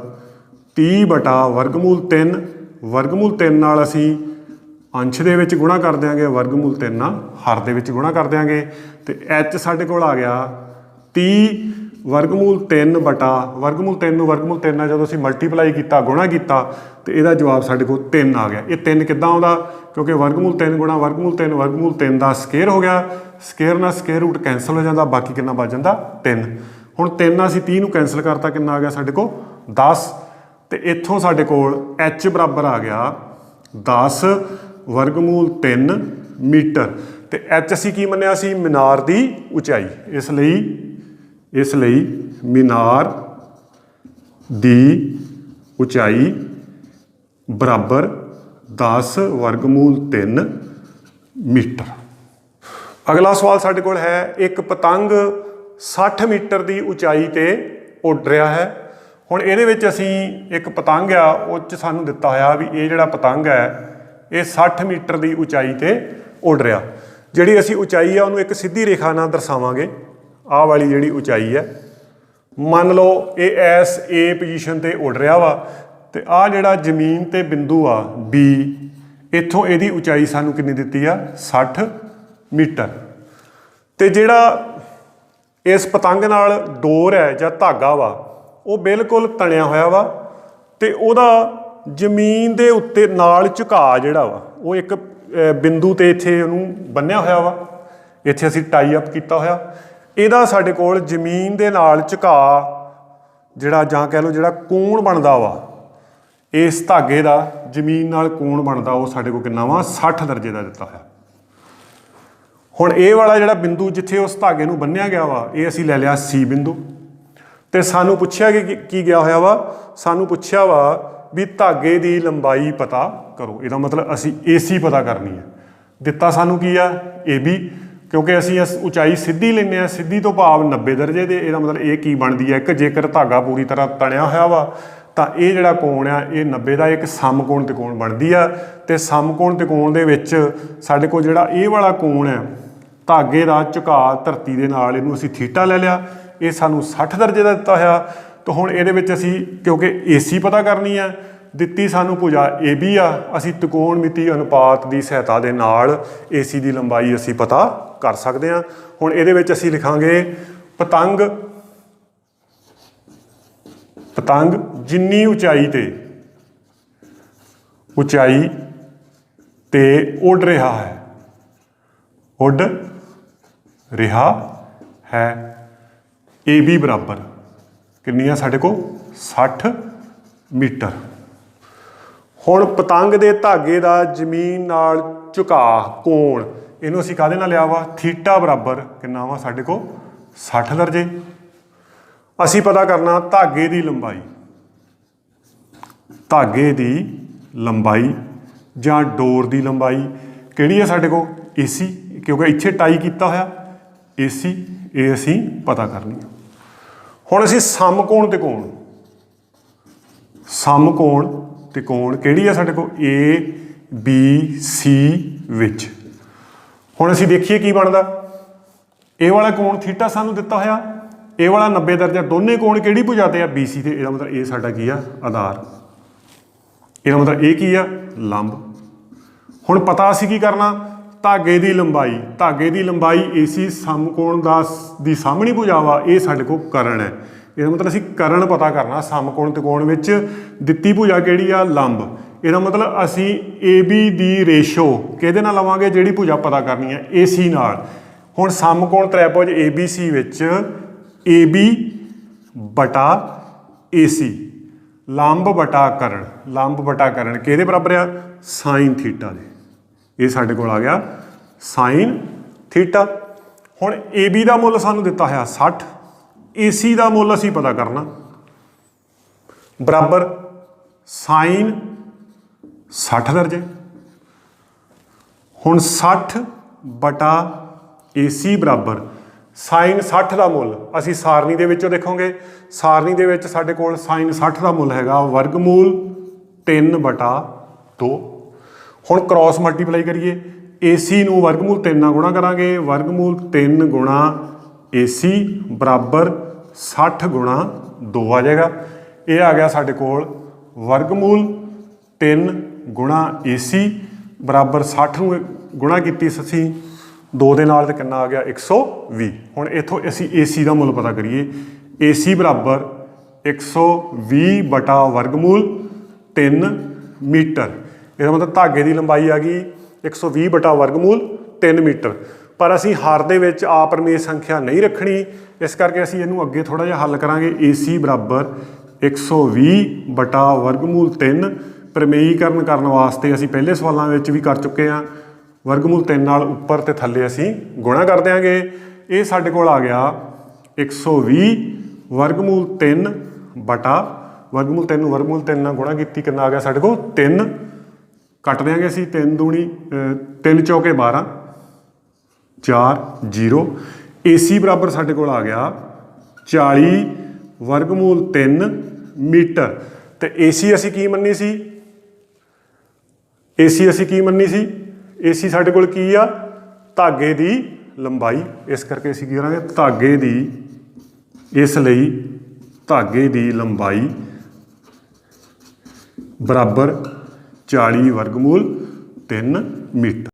30 ਬਟਾ ਵਰਗਮੂਲ 3, ਵਰਗਮੂਲ 3 ਨਾਲ ਅਸੀਂ ਅੰਸ਼ ਦੇ ਵਿੱਚ ਗੁਣਾ ਕਰ ਦਿਆਂਗੇ, ਵਰਗਮੂਲ 3 ਨਾਲ ਹਰ ਦੇ ਵਿੱਚ ਗੁਣਾ ਕਰ ਦਿਆਂਗੇ, ਤੇ H ਸਾਡੇ ਕੋਲ ਆ ਗਿਆ 30 वर्गमूल 3 बटा वर्गमूल 3 ਨੂੰ वर्गमूल 3 ਨਾਲ ਜਦੋਂ ਅਸੀਂ ਮਲਟੀਪਲਾਈ ਕੀਤਾ ਗੁਣਾ ਕੀਤਾ ਤੇ ਇਹਦਾ ਜਵਾਬ ਸਾਡੇ ਕੋਲ 3 ਆ ਗਿਆ। ਇਹ 3 ਕਿੱਦਾਂ ਆਉਂਦਾ ਕਿਉਂਕਿ वर्गमूल 3 ਗੁਣਾ वर्गमूल 3 ਦਾ ਸਕੁਅਰ ਹੋ ਗਿਆ। ਸਕੁਅਰ ਨਾਲ ਸਕੁਅਰ ਰੂਟ ਕੈਂਸਲ ਹੋ ਜਾਂਦਾ, ਬਾਕੀ ਕਿੰਨਾ ਬਚ ਜਾਂਦਾ 3। ਹੁਣ 3 ਅਸੀਂ 30 ਨੂੰ ਕੈਂਸਲ ਕਰਤਾ, ਕਿੰਨਾ ਆ ਗਿਆ ਸਾਡੇ ਕੋਲ 10। ਤੇ ਇੱਥੋਂ ਸਾਡੇ ਕੋਲ h ਬਰਾਬਰ ਆ ਗਿਆ 10 वर्गमूल 3 ਮੀਟਰ। ਤੇ h ਅਸੀਂ ਕੀ ਮੰਨਿਆ ਸੀ? ਮੀਨਾਰ ਦੀ ਉਚਾਈ। ਇਸ ਲਈ ਮੀਨਾਰ ਦੀ ਉਚਾਈ ਬਰਾਬਰ 10 वर्गमूल 3 ਮੀਟਰ। ਅਗਲਾ ਸਵਾਲ ਸਾਡੇ ਕੋਲ ਹੈ, ਇੱਕ ਪਤੰਗ 60 ਮੀਟਰ ਦੀ ਉਚਾਈ ਤੇ ਉੱਡ ਰਿਹਾ ਹੈ। ਹੁਣ ਇਹਦੇ ਵਿੱਚ ਅਸੀਂ ਇੱਕ ਪਤੰਗ ਆ, ਉਹ 'ਚ ਸਾਨੂੰ ਦਿੱਤਾ ਹੋਇਆ ਵੀ ਇਹ ਜਿਹੜਾ ਪਤੰਗ ਹੈ ਇਹ 60 ਮੀਟਰ ਦੀ ਉਚਾਈ ਤੇ ਉੱਡ ਰਿਹਾ। ਜਿਹੜੀ ਅਸੀਂ ਉਚਾਈ ਆ ਉਹਨੂੰ ਇੱਕ ਸਿੱਧੀ ਰੇਖਾ ਨਾਲ ਦਰਸਾਵਾਂਗੇ। ਆਹ ਵਾਲੀ ਜਿਹੜੀ ਉਚਾਈ ਹੈ, ਮੰਨ ਲਓ ਇਹ ਐਸ ਏ ਪੋਜੀਸ਼ਨ ਤੇ ਉੱਡ ਰਿਹਾ ਵਾ ਤੇ ਆਹ ਜਿਹੜਾ ਜ਼ਮੀਨ ਤੇ ਬਿੰਦੂ ਆ B, ਇੱਥੋਂ ਇਹਦੀ ਉਚਾਈ ਸਾਨੂੰ ਕਿੰਨੀ ਦਿੱਤੀ ਆ? 60 ਮੀਟਰ। ਤੇ ਜਿਹੜਾ ਇਸ ਪਤੰਗ ਨਾਲ ਡੋਰ ਹੈ ਜਾਂ ਧਾਗਾ ਵਾ ਉਹ ਬਿਲਕੁਲ ਤਣਿਆ ਹੋਇਆ ਵਾ ਤੇ ਉਹਦਾ ਜ਼ਮੀਨ ਦੇ ਉੱਤੇ ਨਾਲ ਝੁਕਾਅ ਜਿਹੜਾ ਵਾ ਉਹ ਇੱਕ ਬਿੰਦੂ ਤੇ ਇੱਥੇ ਉਹਨੂੰ ਬੰਨਿਆ ਹੋਇਆ ਵਾ। ਇੱਥੇ ਅਸੀਂ ਟਾਈ ਅਪ ਕੀਤਾ ਹੋਇਆ। ਇਹਦਾ ਸਾਡੇ ਕੋਲ ਜ਼ਮੀਨ ਦੇ ਨਾਲ ਝੁਕਾਅ ਜਿਹੜਾ ਜਾਂ ਕਹਿ ਲਓ ਜਿਹੜਾ ਕੋਣ ਬਣਦਾ ਵਾ, ਇਸ ਧਾਗੇ ਦਾ ਜ਼ਮੀਨ ਨਾਲ ਕੋਣ ਬਣਦਾ ਉਹ ਸਾਡੇ ਕੋਲ ਕਿੰਨਾ ਵਾ? 60 ਦਰਜੇ ਦਾ ਦਿੱਤਾ ਹੋਇਆ। ਹੁਣ ਇਹ ਵਾਲਾ ਜਿਹੜਾ ਬਿੰਦੂ ਜਿੱਥੇ ਉਸ ਧਾਗੇ ਨੂੰ ਬੰਨਿਆ ਗਿਆ ਵਾ ਇਹ ਅਸੀਂ ਲੈ ਲਿਆ C ਬਿੰਦੂ। ਤੇ ਸਾਨੂੰ ਪੁੱਛਿਆ ਕਿ ਕੀ ਗਿਆ ਹੋਇਆ ਵਾ? ਸਾਨੂੰ ਪੁੱਛਿਆ ਵਾ ਵੀ ਧਾਗੇ ਦੀ ਲੰਬਾਈ ਪਤਾ ਕਰੋ। ਇਹਦਾ ਮਤਲਬ ਅਸੀਂ AC ਪਤਾ ਕਰਨੀ ਹੈ। ਦਿੱਤਾ ਸਾਨੂੰ ਕੀ ਆ? AB, ਕਿਉਂਕਿ ਅਸੀਂ ਇਸ ਉਚਾਈ ਸਿੱਧੀ ਲੈਂਦੇ ਹਾਂ। ਸਿੱਧੀ ਤੋਂ ਭਾਵ 90 ਦਰਜੇ ਦੇ। ਇਹਦਾ ਮਤਲਬ ਇਹ ਕੀ ਬਣਦੀ ਹੈ? ਇੱਕ ਜੇਕਰ ਧਾਗਾ ਪੂਰੀ ਤਰ੍ਹਾਂ ਤਣਿਆ ਹੋਇਆ ਵਾ ਤਾਂ ਇਹ ਜਿਹੜਾ ਕੋਣ ਆ ਇਹ 90 ਦਾ ਇੱਕ ਸਮਕੋਣ ਤਿਕੋਣ ਬਣਦੀ ਆ। ਤੇ ਸਮਕੋਣ ਤਿਕੋਣ ਦੇ ਵਿੱਚ ਸਾਡੇ ਕੋਲ ਜਿਹੜਾ ਇਹ ਵਾਲਾ ਕੋਣ ਹੈ ਧਾਗੇ ਦਾ ਝੁਕਾਅ ਧਰਤੀ ਦੇ ਨਾਲ, ਇਹਨੂੰ ਅਸੀਂ ਥੀਟਾ ਲੈ ਲਿਆ। ਇਹ ਸਾਨੂੰ 60 ਦਰਜੇ ਦਾ ਦਿੱਤਾ ਹੋਇਆ। ਤਾਂ ਹੁਣ ਇਹਦੇ ਵਿੱਚ ਅਸੀਂ ਕਿਉਂਕਿ AC ਪਤਾ ਕਰਨੀ ਆ, ਦਿੱਤੀ ਸਾਨੂੰ ਭੁਜਾ AB ਆ, ਅਸੀਂ ਤਿਕੋਣ ਮਿਤੀ ਅਨੁਪਾਤ ਦੀ ਸਹਾਇਤਾ ਦੇ ਨਾਲ AC ਦੀ ਲੰਬਾਈ ਅਸੀਂ ਪਤਾ ਕਰ ਸਕਦੇ ਹਾਂ। ਹੁਣ ਇਹਦੇ ਵਿੱਚ ਅਸੀਂ ਲਿਖਾਂਗੇ ਪਤੰਗ ਜਿੰਨੀ ਉਚਾਈ ਤੇ ਉੱਡ ਰਿਹਾ ਹੈ AB ਬਰਾਬਰ ਕਿੰਨੀ ਆ ਸਾਡੇ ਕੋਲ? 60 ਮੀਟਰ। ਹੁਣ ਪਤੰਗ ਦੇ ਧਾਗੇ ਦਾ ਜ਼ਮੀਨ ਨਾਲ ਝੁਕਾਅ ਕੋਣ, ਇਹਨੂੰ ਅਸੀਂ ਕਾਹਦੇ ਨਾਲ ਲਿਆ ਵਾ? ਥੀਟਾ ਬਰਾਬਰ ਕਿੰਨਾ ਵਾ ਸਾਡੇ ਕੋਲ? 60 ਦਰਜੇ। ਅਸੀਂ ਪਤਾ ਕਰਨਾ ਧਾਗੇ ਦੀ ਲੰਬਾਈ ਜਾਂ ਡੋਰ ਦੀ ਲੰਬਾਈ ਕਿਹੜੀ ਹੈ ਸਾਡੇ ਕੋਲ? AC, ਕਿਉਂਕਿ ਇੱਥੇ ਟਾਈ ਕੀਤਾ ਹੋਇਆ AC, ਇਹ ਅਸੀਂ ਪਤਾ ਕਰਨੀ ਹੈ। ਹੁਣ ਅਸੀਂ ਸਮਕੋਣ ਤਿਕੋਣ ਕਿਹੜੀ ਹੈ ਸਾਡੇ ਕੋਲ? ABC ਵਿੱਚ। ਹੁਣ ਅਸੀਂ ਦੇਖੀਏ ਕੀ ਬਣਦਾ। ਇਹ ਵਾਲਾ ਕੋਣ ਥੀਟਾ ਸਾਨੂੰ ਦਿੱਤਾ ਹੋਇਆ, ਇਹ ਵਾਲਾ 90 ਦਰਜਾ, ਦੋਨੇ ਕੋਣ ਕਿਹੜੀ ਭੁਜਾ ਤੇ ਆ? BC ਤੇ। ਇਹਦਾ ਮਤਲਬ ਇਹ ਸਾਡਾ ਕੀ ਆ? ਆਧਾਰ। ਇਹਦਾ ਮਤਲਬ ਇਹ ਕੀ ਆ? ਲੰਬ। ਹੁਣ ਪਤਾ ਅਸੀਂ ਕੀ ਕਰਨਾ? ਧਾਗੇ ਦੀ ਲੰਬਾਈ AC ਸਮਕੋਣ ਦੀ ਸਾਹਮਣੀ ਭੁਜਾ ਵਾ, ਇਹ ਸਾਡੇ ਕੋਲ ਕਰਨ ਹੈ। ਇਹਦਾ ਮਤਲਬ ਅਸੀਂ ਕਰਨ ਪਤਾ ਕਰਨਾ। ਸਮਕੋਣ ਤਿਕੋਣ ਵਿੱਚ ਦਿੱਤੀ ਭੁਜਾ ਕਿਹੜੀ ਆ? ਲੰਬ। ਇਹਦਾ ਮਤਲਬ ਅਸੀਂ AB ਦੀ ਰੇਸ਼ੋ ਕਿਹਦੇ ਨਾਲ ਲਵਾਂਗੇ? ਜਿਹੜੀ ਭੁਜਾ ਪਤਾ ਕਰਨੀ ਹੈ AC ਨਾਲ। ਹੁਣ ਸਮਕੋਣ ਤ੍ਰਿਭੁਜ ABC ਵਿੱਚ AB ਬਟਾ AC, ਲੰਬ ਬਟਾ ਕਰਨ ਕਿਹਦੇ ਬਰਾਬਰ ਆ? ਸਾਈਨ ਥੀਟਾ ਦੇ। ਇਹ ਸਾਡੇ ਕੋਲ ਆ ਗਿਆ ਸਾਈਨ ਥੀਟਾ। ਹੁਣ AB ਦਾ ਮੁੱਲ ਸਾਨੂੰ ਦਿੱਤਾ ਹੋਇਆ 60, AC ਦਾ ਮੁੱਲ ਅਸੀਂ ਪਤਾ ਕਰਨਾ ਬਰਾਬਰ ਸਾਈਨ 60 ਦਰਜੇ। ਹੁਣ 60 ਬਟਾ AC ਬਰਾਬਰ ਸਾਈਨ 60 ਦਾ ਮੁੱਲ ਅਸੀਂ ਸਾਰਣੀ ਦੇ ਵਿੱਚੋਂ ਦੇਖੋਗੇ। ਸਾਰਣੀ ਦੇ ਵਿੱਚ ਸਾਡੇ ਕੋਲ ਸਾਈਨ 60 ਦਾ ਮੁੱਲ ਹੈਗਾ वर्गमूल 3 ਬਟਾ 2। ਹੁਣ ਕ੍ਰੋਸ ਮਲਟੀਪਲਾਈ ਕਰੀਏ। AC ਨੂੰ वर्गमूल 3 ਨਾਲ ਗੁਣਾ ਕਰਾਂਗੇ। वर्गमूल 3 ਗੁਣਾ AC ਬਰਾਬਰ 60 ਗੁਣਾ 2 ਆ ਜਾਏਗਾ। ਇਹ ਆ ਗਿਆ ਸਾਡੇ ਕੋਲ वर्गमूल 3 ਗੁਣਾ AC ਬਰਾਬਰ 60 ਨੂੰ ਗੁਣਾ ਕੀਤੀ ਅਸੀਂ 2 ਦੇ ਨਾਲ ਤੇ ਕਿੰਨਾ ਆ ਗਿਆ? 120। ਹੁਣ ਇੱਥੋਂ ਅਸੀਂ AC ਦਾ ਮੁੱਲ ਪਤਾ ਕਰੀਏ। AC बराबर 120 बटा वर्गमूल 3 मीटर। ਇਹਦਾ मतलब धागे की लंबाई आ गई 120 बटा वर्गमूल 3 मीटर। पर असी हर दे विच अपरमेय संख्या नहीं रखनी, इस करके असी इनू अगे थोड़ा जिहा हल करांगे। AC बराबर 120 बटा वर्गमूल 3 प्रमेयीकरण करने वास्ते असी पहले सवालों में भी कर चुके हैं। वर्गमूल 3 नाल उपर ते थल्ले असी गुणा कर देंगे। ये साडे कोल आ गया 120 वर्गमूल 3 बटा वर्गमूल 3 वर्गमूल 3 नाल गुणा की कितना आ गया साडे कोल 3, कट देंगे असी 3 दूनी 3 चौके 12 4 0। AC बराबर साडे कोल आ गया 40 वर्गमूल 3 मीटर। तो AC असी की मन्नी सी, AC असी की मन्नी सी, AC साडे कोल की आ धागे दी लंबाई। इस करके असी की करांगे धागे दी, इसलिए धागे दी लंबाई बराबर 40 वर्गमूल 3 मीटर।